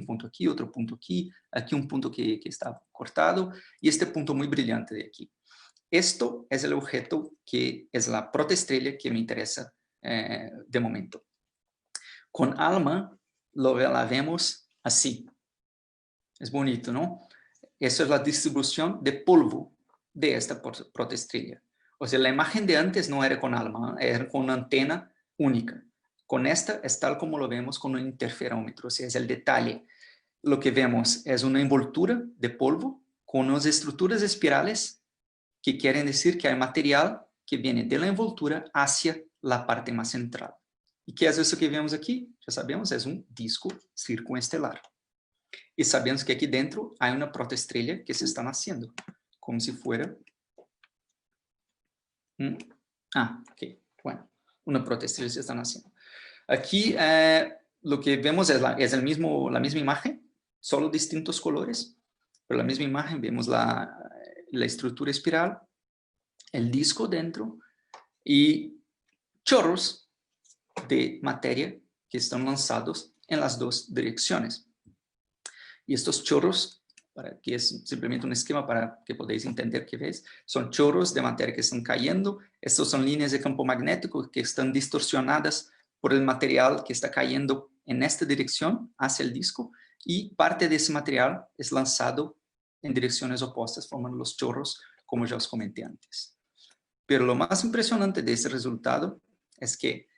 otro punto aquí un punto que está cortado y este punto muy brillante de aquí. Esto es el objeto que es la protoestrella que me interesa de momento. Con ALMA la vemos así. Es bonito, ¿no? Esa es la distribución de polvo de esta protoestrella. O sea, la imagen de antes no era con ALMA, era con una antena única. Con esta es tal como lo vemos con un interferómetro, o sea, es el detalle. Lo que vemos es una envoltura de polvo con unas estructuras espirales que quieren decir que hay material que viene de la envoltura hacia la parte más central. ¿Y qué es eso que vemos aquí? Ya sabemos, es un disco circunestelar. Y sabemos que aquí dentro hay una protoestrella que se está naciendo, como si fuera... ok, bueno, una protoestrella se está naciendo. Aquí lo que vemos es la misma imagen, solo distintos colores, pero la misma imagen. Vemos la estructura espiral, el disco dentro y chorros de materia que están lanzados en las dos direcciones. Y estos chorros, aquí es simplemente un esquema para que podáis entender qué ves, son chorros de materia que están cayendo. Estos son líneas de campo magnético que están distorsionadas por el material que está cayendo en esta dirección hacia el disco, y parte de ese material es lanzado en direcciones opuestas, formando los chorros, como ya os comenté antes. Pero lo más impresionante de este resultado es que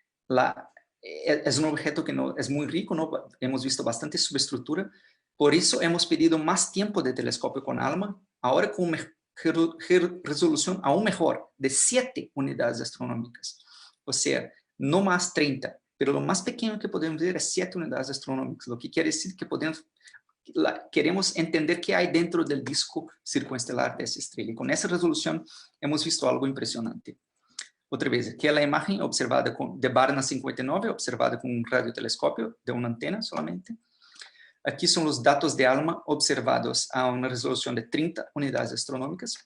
es un objeto que es muy rico, ¿no? Hemos visto bastante subestructura, por eso hemos pedido más tiempo de telescopio con ALMA, ahora con una resolución aún mejor, de 7 unidades astronómicas. O sea, no más 30, pero lo más pequeño que podemos ver es 7 unidades astronómicas, lo que quiere decir que queremos entender qué hay dentro del disco circunestelar de esa estrella. Y con esa resolución hemos visto algo impresionante. Otra vez, aquí es la imagen observada de Barnard 59, observada con un radiotelescopio de una antena solamente. Aquí son los datos de ALMA observados a una resolución de 30 unidades astronómicas.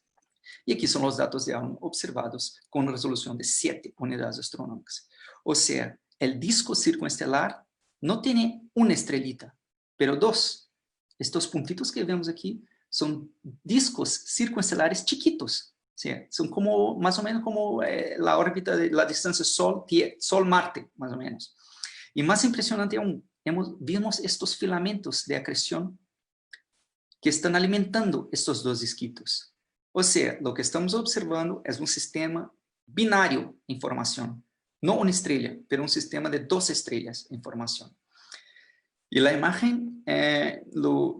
Y aquí son los datos de Alma observados con resolución de 7 unidades astronómicas. O sea, el disco circunestelar no tiene una estrellita, pero dos. Estos puntitos que vemos aquí son discos circunestelares chiquitos. O sea, son como, más o menos como la órbita de la distancia Sol-Marte, más o menos. Y más impresionante aún, vimos estos filamentos de acreción que están alimentando estos dos disquitos. O sea, lo que estamos observando es un sistema binario en formación. No una estrella, pero un sistema de 2 estrellas en formación. Y la imagen,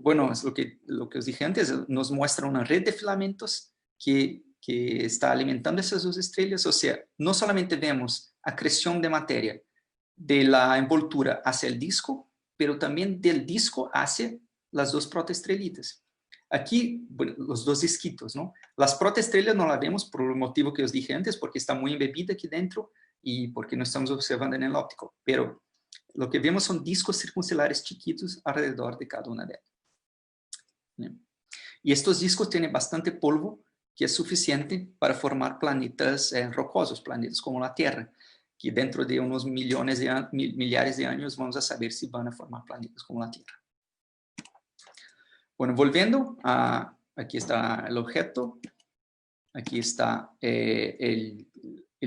bueno, es lo que os dije antes, nos muestra una red de filamentos que está alimentando esas 2 estrellas. O sea, no solamente vemos acreción de materia de la envoltura hacia el disco, pero también del disco hacia las 2 protoestrellitas. Aquí, bueno, los 2 disquitos, ¿no? Las protoestrellas no las vemos por el motivo que os dije antes, porque está muy embebida aquí dentro y porque no estamos observando en el óptico. Pero lo que vemos son discos circunstelares chiquitos alrededor de cada una de ellas. ¿Bien? Y estos discos tienen bastante polvo, que es suficiente para formar planetas rocosos, planetas como la Tierra, que dentro de unos millares de años vamos a saber si van a formar planetas como la Tierra. Bueno, volviendo a, aquí está el objeto, aquí está el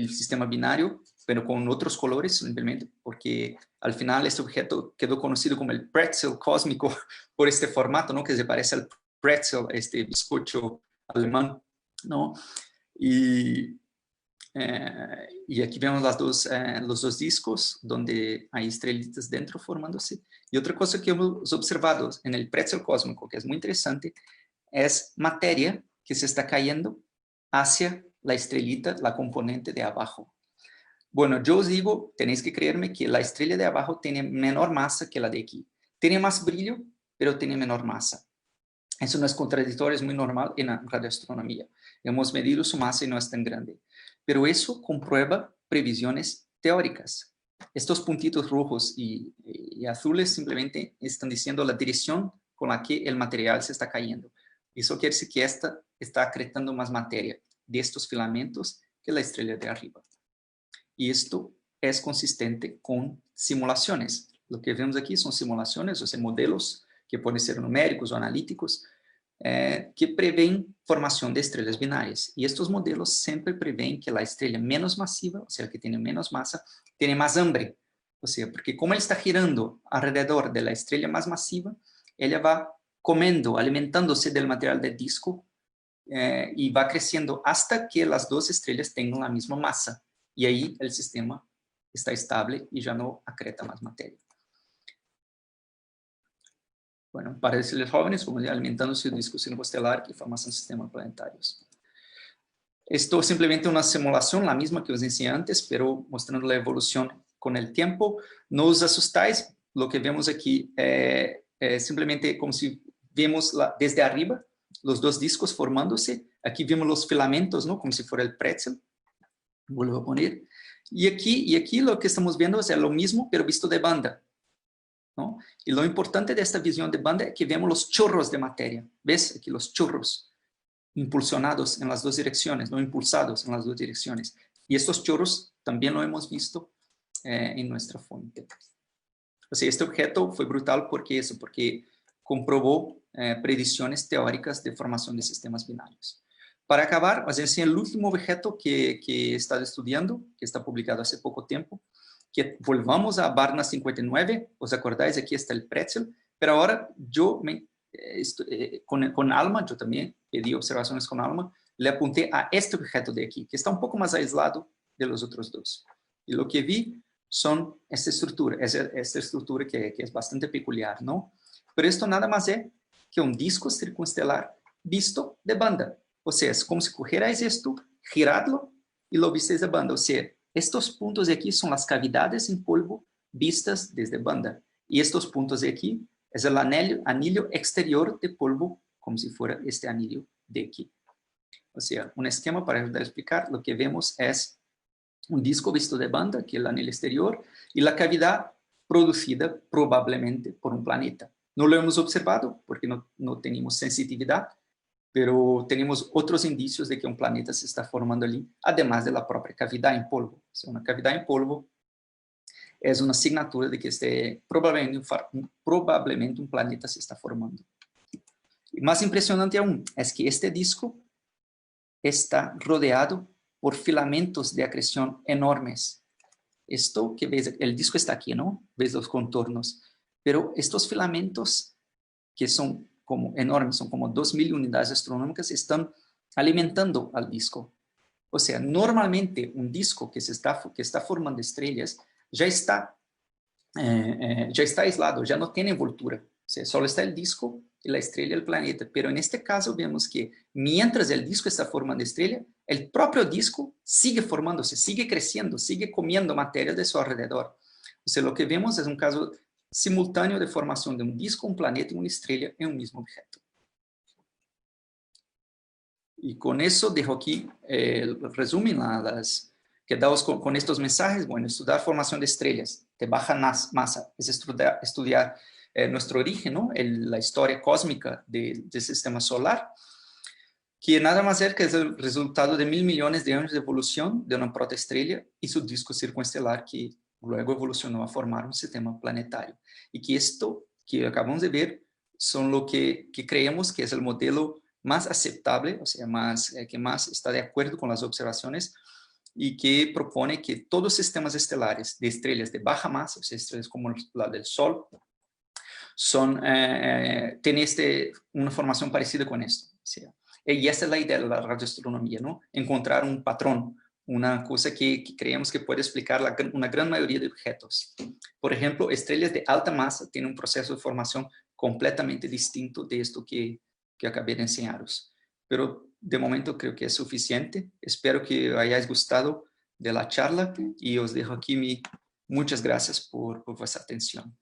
sistema binario, pero con otros colores simplemente, porque al final este objeto quedó conocido como el pretzel cósmico por este formato, ¿no? Que se parece al pretzel, este bizcocho alemán, ¿no? Y aquí vemos los dos discos donde hay estrellitas dentro formándose. Y otra cosa que hemos observado en el pretzel cósmico, que es muy interesante, es materia que se está cayendo hacia la estrellita, la componente de abajo. Bueno, yo os digo, tenéis que creerme que la estrella de abajo tiene menor masa que la de aquí. Tiene más brillo, pero tiene menor masa. Eso no es contradictorio, es muy normal en la radioastronomía. Hemos medido su masa y no es tan grande. Pero eso comprueba previsiones teóricas. Estos puntitos rojos y azules simplemente están diciendo la dirección con la que el material se está cayendo. Eso quiere decir que esta está acretando más materia de estos filamentos que la estrella de arriba. Y esto es consistente con simulaciones. Lo que vemos aquí son simulaciones, o sea, modelos que pueden ser numéricos o analíticos, que prevén formación de estrellas binarias. Y estos modelos siempre prevén que la estrella menos masiva, o sea, que tiene menos masa, tiene más hambre. O sea, porque como él está girando alrededor de la estrella más masiva, ella va comiendo, alimentándose del material del disco y va creciendo hasta que las 2 estrellas tengan la misma masa. Y ahí el sistema está estable y ya no acreta más materia. Bueno, para decirles jóvenes, como alimentándose de disco circunestelar que forman sistemas planetarios. Esto es simplemente una simulación, la misma que os enseñé antes, pero mostrando la evolución con el tiempo. No os asustáis, lo que vemos aquí es simplemente como si vemos desde arriba los 2 discos formándose. Aquí vemos los filamentos, ¿no? Como si fuera el pretzel. Vuelvo a poner. Y aquí lo que estamos viendo es lo mismo, pero visto de banda, ¿no? Y lo importante de esta visión de banda es que vemos los chorros de materia. ¿Ves? Aquí los chorros impulsionados en las 2 direcciones, no impulsados en las 2 direcciones. Y estos chorros también lo hemos visto en nuestra fuente. O sea, este objeto fue brutal porque comprobó predicciones teóricas de formación de sistemas binarios. Para acabar, os enseño el último objeto que he estado estudiando, que está publicado hace poco tiempo, que volvamos a Barna 59, ¿os acordáis? Aquí está el pretzel, pero ahora yo con Alma, yo también pedí observaciones con Alma, le apunté a este objeto de aquí, que está un poco más aislado de los otros 2. Y lo que vi son esta estructura que es bastante peculiar, ¿no? Pero esto nada más es que un disco circunestelar visto de banda. O sea, es como si cogierais esto, giradlo y lo visteis de banda. O sea, estos puntos de aquí son las cavidades en polvo vistas desde banda. Y estos puntos de aquí es el anillo exterior de polvo, como si fuera este anillo de aquí. O sea, un esquema para ayudar a explicar, lo que vemos es un disco visto de banda, que es el anillo exterior, y la cavidad producida probablemente por un planeta. No lo hemos observado porque no tenemos sensitividad, pero tenemos otros indicios de que un planeta se está formando allí, además de la propia cavidad en polvo. O sea, una cavidad en polvo es una asignatura de que probablemente un planeta se está formando. Y más impresionante aún es que este disco está rodeado por filamentos de acreción enormes. Esto que ves, el disco está aquí, ¿no? Ves los contornos, pero estos filamentos que son como enormes, son como 2000 unidades astronómicas, están alimentando al disco. O sea, normalmente un disco que está formando estrellas ya está aislado, ya no tiene envoltura. O sea, solo está el disco y la estrella del planeta. Pero en este caso vemos que mientras el disco está formando estrella, el propio disco sigue formándose, sigue creciendo, sigue comiendo materia de su alrededor. O sea, lo que vemos es un caso simultáneo de formación de un disco, un planeta y una estrella en un mismo objeto. Y con eso dejo aquí el resumen que damos con estos mensajes. Bueno, estudiar formación de estrellas de baja masa es estudiar nuestro origen, ¿no? La historia cósmica del sistema solar, que nada más es que es el resultado de 1000 millones de años de evolución de una protoestrella y su disco circunestelar que luego evolucionó a formar un sistema planetario. Y que esto que acabamos de ver son lo que creemos que es el modelo más aceptable, o sea, que más está de acuerdo con las observaciones y que propone que todos los sistemas estelares de estrellas de baja masa, o sea, estrellas como la del Sol, tienen una formación parecida con esto. O sea, y esa es la idea de la radioastronomía, ¿no? Encontrar un patrón, una cosa que creemos que puede explicar una gran mayoría de objetos. Por ejemplo, estrellas de alta masa tienen un proceso de formación completamente distinto de esto que acabé de enseñaros. Pero de momento creo que es suficiente. Espero que hayáis gustado de la charla y os dejo aquí muchas gracias por vuestra atención.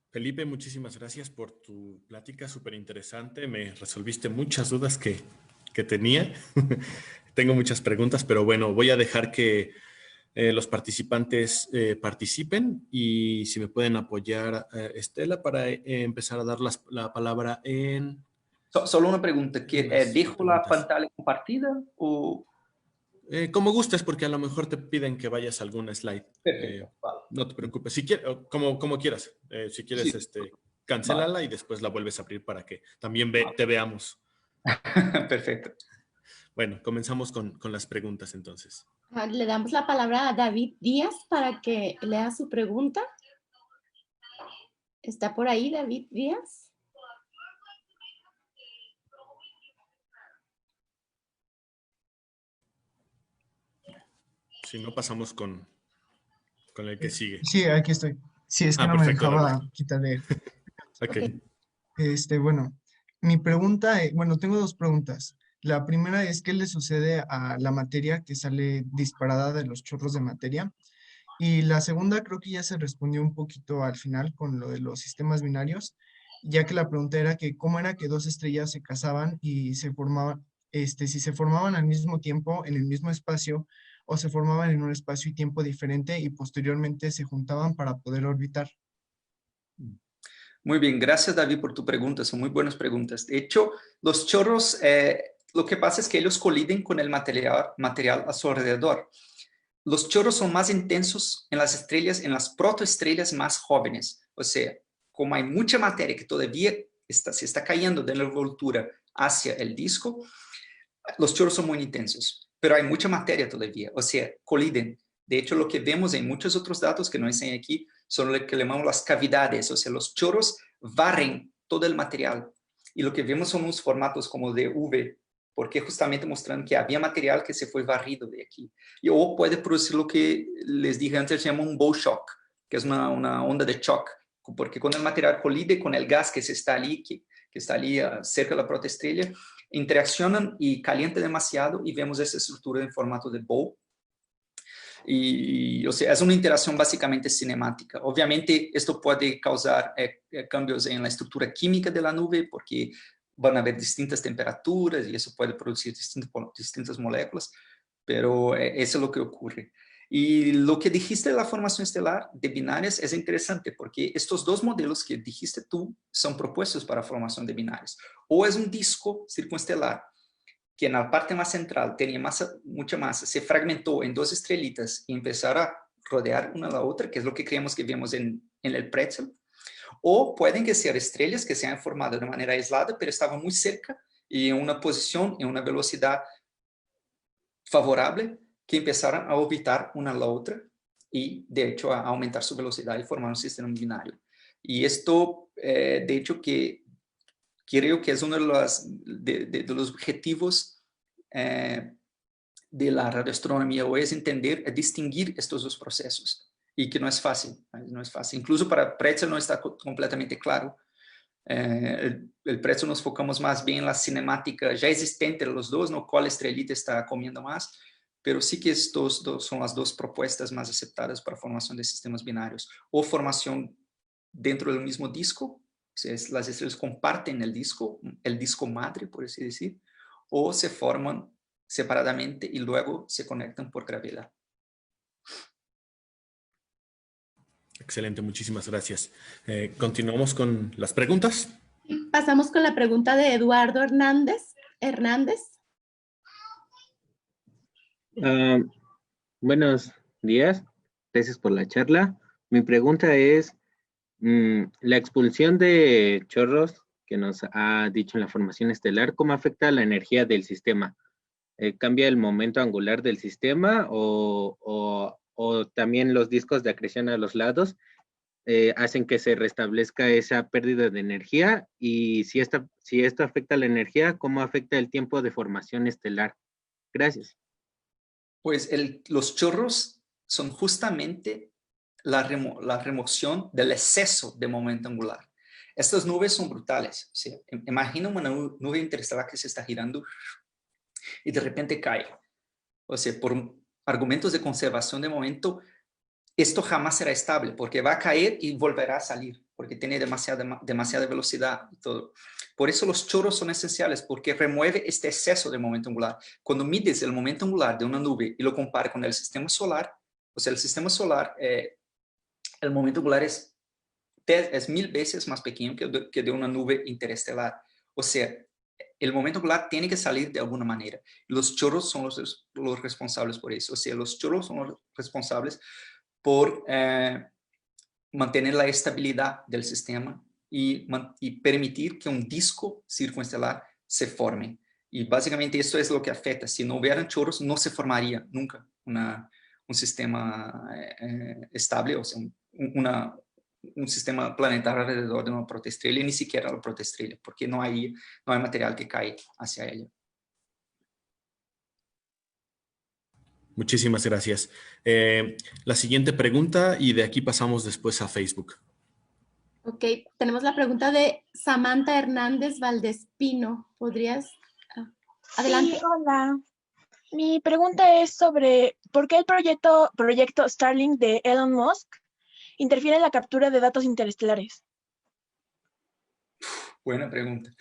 Felipe, muchísimas gracias por tu plática, súper interesante. Me resolviste muchas dudas que tenía. Tengo muchas preguntas, pero bueno, voy a dejar que los participantes participen y si me pueden apoyar, Estela, para empezar a dar la palabra en... Solo una pregunta, ¿dejo la preguntas. pantalla compartida o...? Como gustes, porque a lo mejor te piden que vayas a alguna slide. Perfecto, vale. No te preocupes. Si quieres, como quieras. Si quieres, Sí. cancélala Vale. y después la vuelves a abrir para que también te veamos. Perfecto. Bueno, comenzamos con las preguntas entonces. Le damos la palabra a David Díaz para que lea su pregunta. ¿Está por ahí David Díaz? Si no, pasamos con el que sigue. Sí, aquí estoy. Sí, es que no me perfecto, dejaba David. quitarle. Ok. Bueno, mi pregunta, bueno, tengo dos preguntas. La primera es, ¿qué le sucede a la materia que sale disparada de los chorros de materia? Y la segunda creo que ya se respondió un poquito al final con lo de los sistemas binarios, ya que la pregunta era que cómo era que dos estrellas se casaban y se formaban, si se formaban al mismo tiempo en el mismo espacio o se formaban en un espacio y tiempo diferente y posteriormente se juntaban para poder orbitar. Muy bien, gracias David por tu pregunta, son muy buenas preguntas. De hecho, los chorros, lo que pasa es que ellos coliden con el material a su alrededor. Los chorros son más intensos en las estrellas, en las protoestrellas más jóvenes. O sea, como hay mucha materia que todavía se está cayendo de la envoltura hacia el disco, los chorros son muy intensos, pero hay mucha materia todavía, o sea, coliden. De hecho, lo que vemos en muchos otros datos que no enseñé aquí son lo que llamamos las cavidades, o sea, los chorros barren todo el material. Y lo que vemos son unos formatos como de V, porque justamente mostrando que había material que se fue barrido de aquí. Y o puede producir lo que les dije antes, se llama un bow shock, que es una onda de shock, porque cuando el material colide con el gas que está allí, que está allí cerca de la protoestrella, interaccionan y calienta demasiado y vemos esa estructura en formato de bow. O sea, es una interacción básicamente cinemática. Obviamente, esto puede causar cambios en la estructura química de la nube porque van a haber distintas temperaturas y eso puede producir distintas moléculas, pero eso es lo que ocurre. Y lo que dijiste de la formación estelar de binarias es interesante porque estos dos modelos que dijiste tú son propuestos para formación de binarias. O es un disco circunestelar que en la parte más central tenía mucha masa, se fragmentó en dos estrellitas y empezaron a rodear una a la otra, que es lo que creemos que vemos en el pretzel. O pueden que sean estrellas que se han formado de manera aislada, pero estaban muy cerca y en una posición, en una velocidad favorable, que empezaron a orbitar una a la otra y, de hecho, a aumentar su velocidad y formar un sistema binario. Y esto, de hecho, que creo que es uno de los objetivos de la radioastronomía hoy, es entender, distinguir estos dos procesos. Y que no es fácil, no es fácil. Incluso para Pretzel no está completamente claro. El Pretzel nos focamos más bien en la cinemática ya existente de los dos, ¿no? Cuál estrellita está comiendo más, pero sí que estos dos son las dos propuestas más aceptadas para formación de sistemas binarios. O formación dentro del mismo disco, o sea, las estrellas comparten el disco madre, por así decir, o se forman separadamente y luego se conectan por gravedad. Excelente, muchísimas gracias. Continuamos con las preguntas. Pasamos con la pregunta de Eduardo Hernández. Buenos días, gracias por la charla. Mi pregunta es, la expulsión de chorros que nos ha dicho en la formación estelar, ¿cómo afecta la energía del sistema? ¿Cambia el momento angular del sistema o también los discos de acreción a los lados hacen que se restablezca esa pérdida de energía? Y si esto afecta la energía, ¿cómo afecta el tiempo de formación estelar? Gracias. Pues los chorros son justamente la remoción del exceso de momento angular. Estas nubes son brutales. ¿Sí? Imagina una nube interestelar que se está girando y de repente cae. O sea, por argumentos de conservación de momento, esto jamás será estable porque va a caer y volverá a salir porque tiene demasiada velocidad y todo. Por eso los chorros son esenciales porque remueve este exceso de momento angular. Cuando mides el momento angular de una nube y lo comparas con el sistema solar, o sea, el sistema solar, el momento angular es 1000 veces más pequeño que de una nube interestelar. O sea, el momento angular tiene que salir de alguna manera. Los chorros son los responsables por eso. O sea, los chorros son los responsables por mantener la estabilidad del sistema y permitir que un disco circunestelar se forme. Y básicamente esto es lo que afecta. Si no hubieran chorros, no se formaría nunca un sistema estable, o sea, un sistema planetario alrededor de una protoestrella, y ni siquiera la protoestrella, porque no hay material que cae hacia ella. Muchísimas gracias. La siguiente pregunta y de aquí pasamos después a Facebook. Ok, tenemos la pregunta de Samantha Hernández Valdespino. ¿Podrías? Adelante. Sí, hola. Mi pregunta es sobre por qué el proyecto Starlink de Elon Musk interfiere en la captura de datos interestelares. Buena pregunta.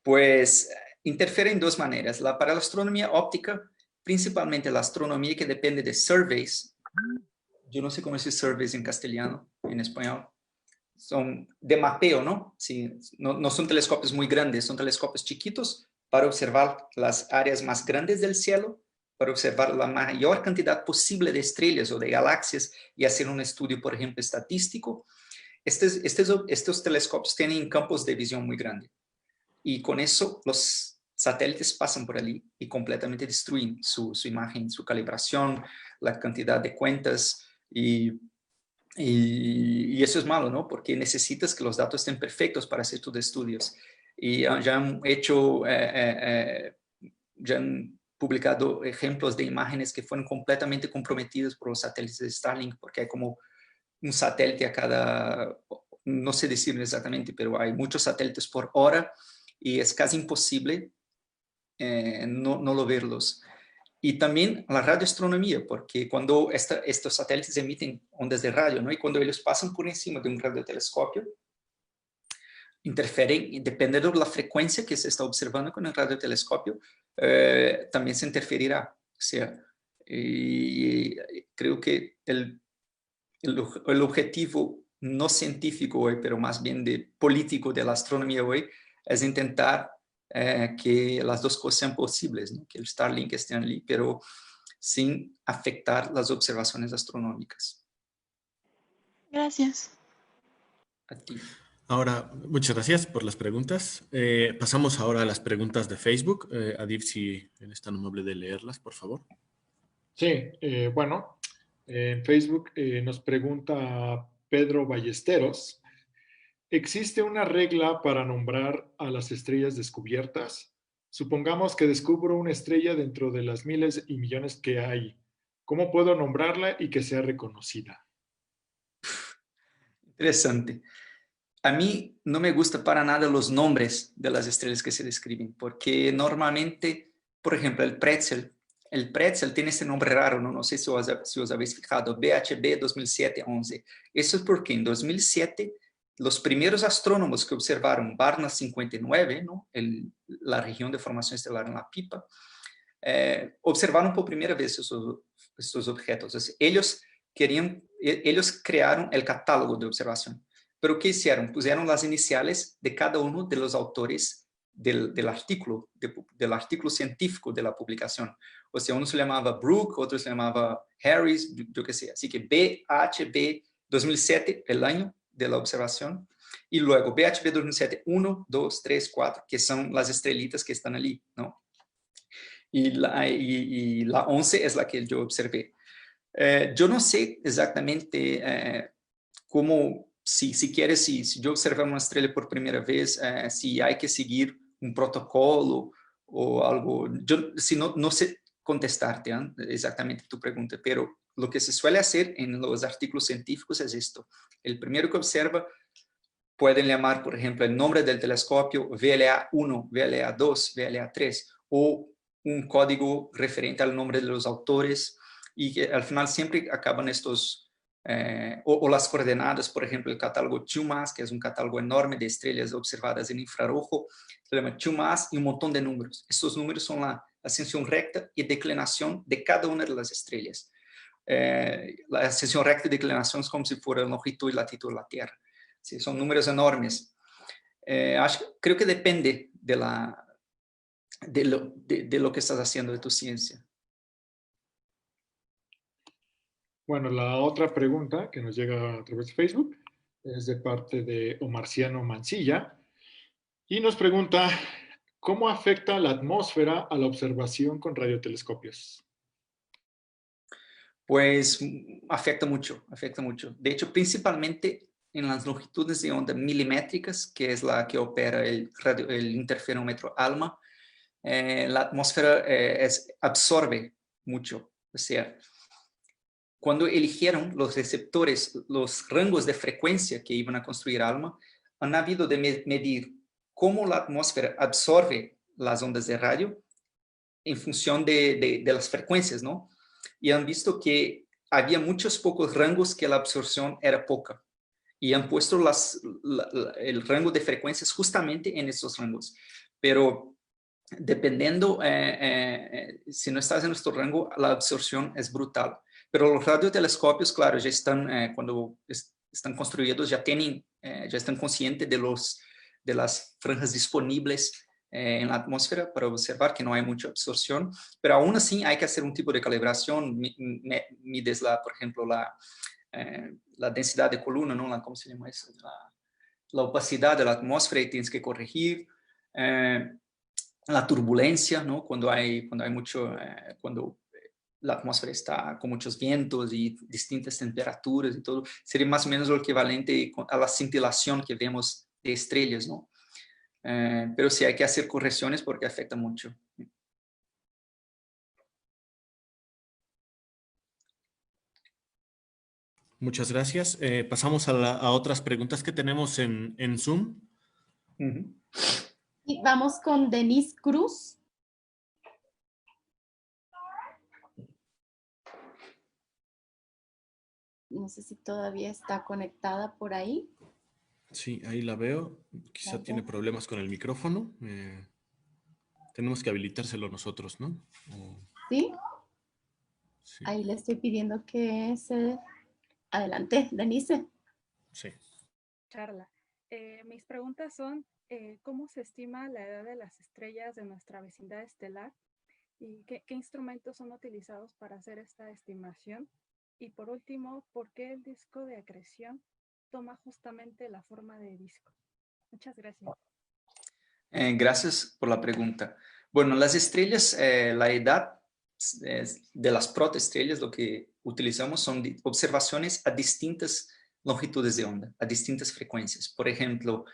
Pues interfiere en dos maneras. Para la astronomía óptica, principalmente la astronomía que depende de surveys. Yo no sé cómo decir surveys en castellano, en español. Son de mapeo, ¿no? Sí, no son telescopios muy grandes, son telescopios chiquitos para observar las áreas más grandes del cielo, para observar la mayor cantidad posible de estrellas o de galaxias y hacer un estudio, por ejemplo, estadístico. Estos telescopios tienen campos de visión muy grandes. Y con eso los satélites pasan por allí y completamente destruyen su imagen, su calibración, la cantidad de cuentas y eso es malo, ¿no? Porque necesitas que los datos estén perfectos para hacer tus estudios. Y ya han ya han publicado ejemplos de imágenes que fueron completamente comprometidas por los satélites de Starlink, porque hay como un satélite a cada, no sé decirlo exactamente, pero hay muchos satélites por hora y es casi imposible no verlos. Y también la radioastronomía, porque cuando estos satélites emiten ondas de radio, ¿no? Y cuando ellos pasan por encima de un radiotelescopio, interfieren, y dependiendo de la frecuencia que se está observando con el radiotelescopio, también se interferirá. O sea, Y creo que el objetivo no científico hoy, pero más bien de político de la astronomía hoy, es intentar que las dos cosas sean posibles, ¿no? Que el Starlink esté allí, pero sin afectar las observaciones astronómicas. Gracias. A ti. Ahora, muchas gracias por las preguntas. Pasamos ahora a las preguntas de Facebook. Adib, si eres tan amable de leerlas, por favor. Sí, bueno, en Facebook nos pregunta Pedro Ballesteros, ¿existe una regla para nombrar a las estrellas descubiertas? Supongamos que descubro una estrella dentro de las miles y millones que hay. ¿Cómo puedo nombrarla y que sea reconocida? Interesante. A mí no me gusta para nada los nombres de las estrellas que se describen, porque normalmente, por ejemplo, el pretzel tiene este nombre raro, no sé si os habéis fijado, BHB 2007-11. Eso es porque en 2007 los primeros astrónomos que observaron Barnard 59, ¿no? La región de formación estelar en la pipa, observaron por primera vez estos objetos. Entonces, ellos crearon el catálogo de observación. Pero ¿qué hicieron? Pusieron las iniciales de cada uno de los autores del artículo científico de la publicación. O sea, uno se llamaba Brooke, otro se llamaba Harris, yo qué sé. Así que BHB 2007, el año de la observación, y luego BHB 2007, 1, 2, 3, 4, que son las estrellitas que están allí, ¿no? Y la 11 es la que yo observé. Yo no sé exactamente cómo, si yo observé una estrella por primera vez, si hay que seguir un protocolo o algo. Yo no sé contestarte exactamente tu pregunta, pero lo que se suele hacer en los artículos científicos es esto. El primero que observa pueden llamar, por ejemplo, el nombre del telescopio VLA1, VLA2, VLA3, o un código referente al nombre de los autores, y que al final siempre acaban estos, o las coordenadas, por ejemplo, el catálogo TUMAS, que es un catálogo enorme de estrellas observadas en infrarrojo, se llama TUMAS, y un montón de números. Estos números son la ascensión recta y declinación de cada una de las estrellas. La ascensión recta y declinación es como si fuera longitud y latitud de la Tierra. Sí, son números enormes. Creo que depende de lo que estás haciendo de tu ciencia. Bueno, la otra pregunta que nos llega a través de Facebook es de parte de Omarciano Mancilla y nos pregunta, ¿cómo afecta la atmósfera a la observación con radiotelescopios? Pues afecta mucho, afecta mucho. De hecho, principalmente en las longitudes de onda milimétricas, que es la que opera el interferómetro ALMA, la atmósfera absorbe mucho. O sea, cuando eligieron los receptores, los rangos de frecuencia que iban a construir ALMA, han habido de medir cómo la atmósfera absorbe las ondas de radio en función de las frecuencias, ¿no? Y han visto que había muchos pocos rangos que la absorción era poca. Y han puesto el rango de frecuencias justamente en esos rangos. Pero dependiendo, si no estás en nuestro rango, la absorción es brutal. Pero los radiotelescopios, claro, ya están, cuando están construidos, ya están conscientes de las franjas disponibles en la atmósfera para observar que no hay mucha absorción, pero aún así hay que hacer un tipo de calibración, mides por ejemplo, la densidad de columna, ¿no? ¿Cómo se llama eso? La opacidad de la atmósfera y tienes que corregir la turbulencia, ¿no? Cuando la atmósfera está con muchos vientos y distintas temperaturas y todo, sería más o menos lo equivalente a la cintilación que vemos de estrellas, ¿no? Pero sí hay que hacer correcciones porque afecta mucho. Muchas gracias. Pasamos a otras preguntas que tenemos en Zoom. Y vamos con Denise Cruz. No sé si todavía está conectada por ahí. Sí, ahí la veo. Quizá tiene problemas con el micrófono. Tenemos que habilitárselo nosotros, ¿no? ¿Sí? Sí, Ahí le estoy pidiendo que se adelante, Denise. sí. Charla. Mis preguntas son, ¿cómo se estima la edad de las estrellas de nuestra vecindad estelar? ¿Y qué instrumentos son utilizados para hacer esta estimación? Y por último, ¿por qué el disco de acreción toma justamente la forma de disco? Muchas gracias. Gracias por la pregunta. Bueno, las estrellas, la edad de las protoestrellas, lo que utilizamos son observaciones a distintas longitudes de onda, a distintas frecuencias. Por ejemplo,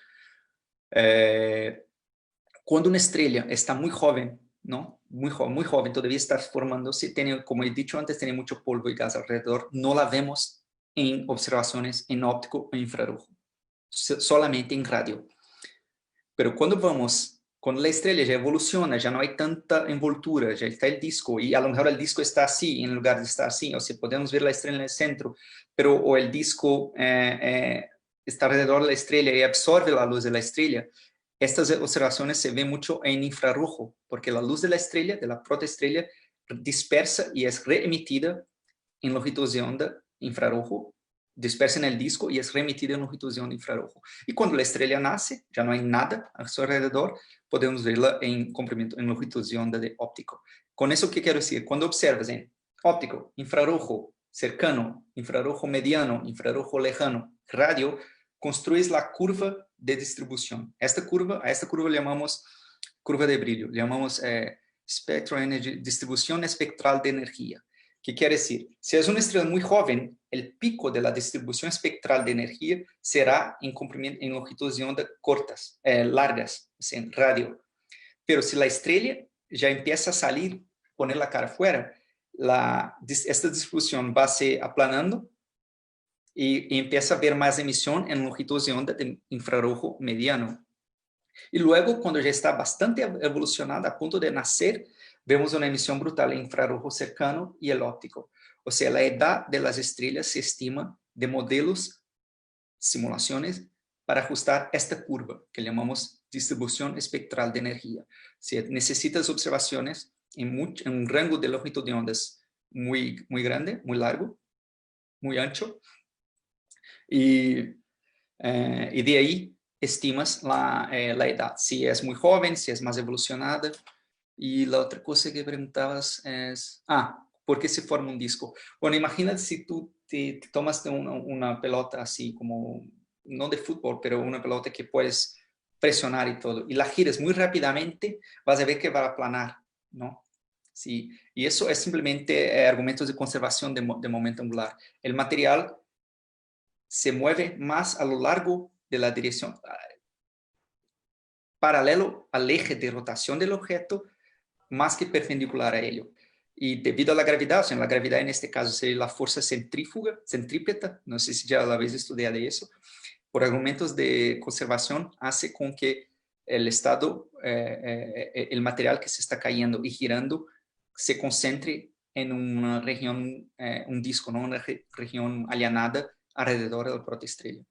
cuando una estrella está muy joven, ¿no? Muy joven, todavía está formándose, tiene, como he dicho antes, tiene mucho polvo y gas alrededor, no la vemos en observaciones en óptico o infrarrojo, solamente en radio. Pero cuando la estrella ya evoluciona, ya no hay tanta envoltura, ya está el disco, y a lo mejor el disco está así, en lugar de estar así, o sea, podemos ver la estrella en el centro, pero o el disco está alrededor de la estrella y absorbe la luz de la estrella. Estas observaciones se ven mucho en infrarrojo, porque la luz de la estrella, de la protoestrella, dispersa y es reemitida en longitudes de onda infrarrojo, dispersa en el disco y es remitida en longitudes de onda infrarrojo. Y cuando la estrella nace, ya no hay nada a su alrededor, podemos verla en comprimento, en longitudes de onda de óptico. Con eso, ¿qué quiero decir? Cuando observas en óptico, infrarrojo cercano, infrarrojo mediano, infrarrojo lejano, radio, construyes la curva de distribución. A esta curva le llamamos curva de brillo, le llamamos spectral energy, distribución espectral de energía. ¿Qué quiere decir? Si es una estrella muy joven, el pico de la distribución espectral de energía será en longitudes de onda cortas, largas, o sea, en radio. Pero si la estrella ya empieza a salir, poner la cara afuera, esta distribución va a ser aplanando y empieza a haber más emisión en longitudes de onda de infrarrojo mediano. Y luego, cuando ya está bastante evolucionada, a punto de nacer, vemos una emisión brutal en infrarrojo cercano y el óptico. O sea, la edad de las estrellas se estima de modelos, simulaciones, para ajustar esta curva que llamamos distribución espectral de energía. Si necesitas observaciones en un rango de longitud de ondas muy grande, muy largo, muy ancho, y de ahí estimas la edad, si es muy joven, si es más evolucionada. Y la otra cosa que preguntabas es, ¿por qué se forma un disco? Bueno, imagínate si tú te tomas una pelota así como, no de fútbol, pero una pelota que puedes presionar y todo, y la giras muy rápidamente, vas a ver que va a aplanar, ¿no? Sí, y eso es simplemente argumentos de conservación de momento angular. El material se mueve más a lo largo de la dirección, paralelo al eje de rotación del objeto, más que perpendicular a ello. Y debido a la gravedad, o sea, la gravedad en este caso sería la fuerza centrípeta, no sé si ya la habéis estudiado eso, por argumentos de conservación hace con que el material que se está cayendo y girando se concentre en una región, un disco, ¿no? Una región allanada alrededor de la protoestrella.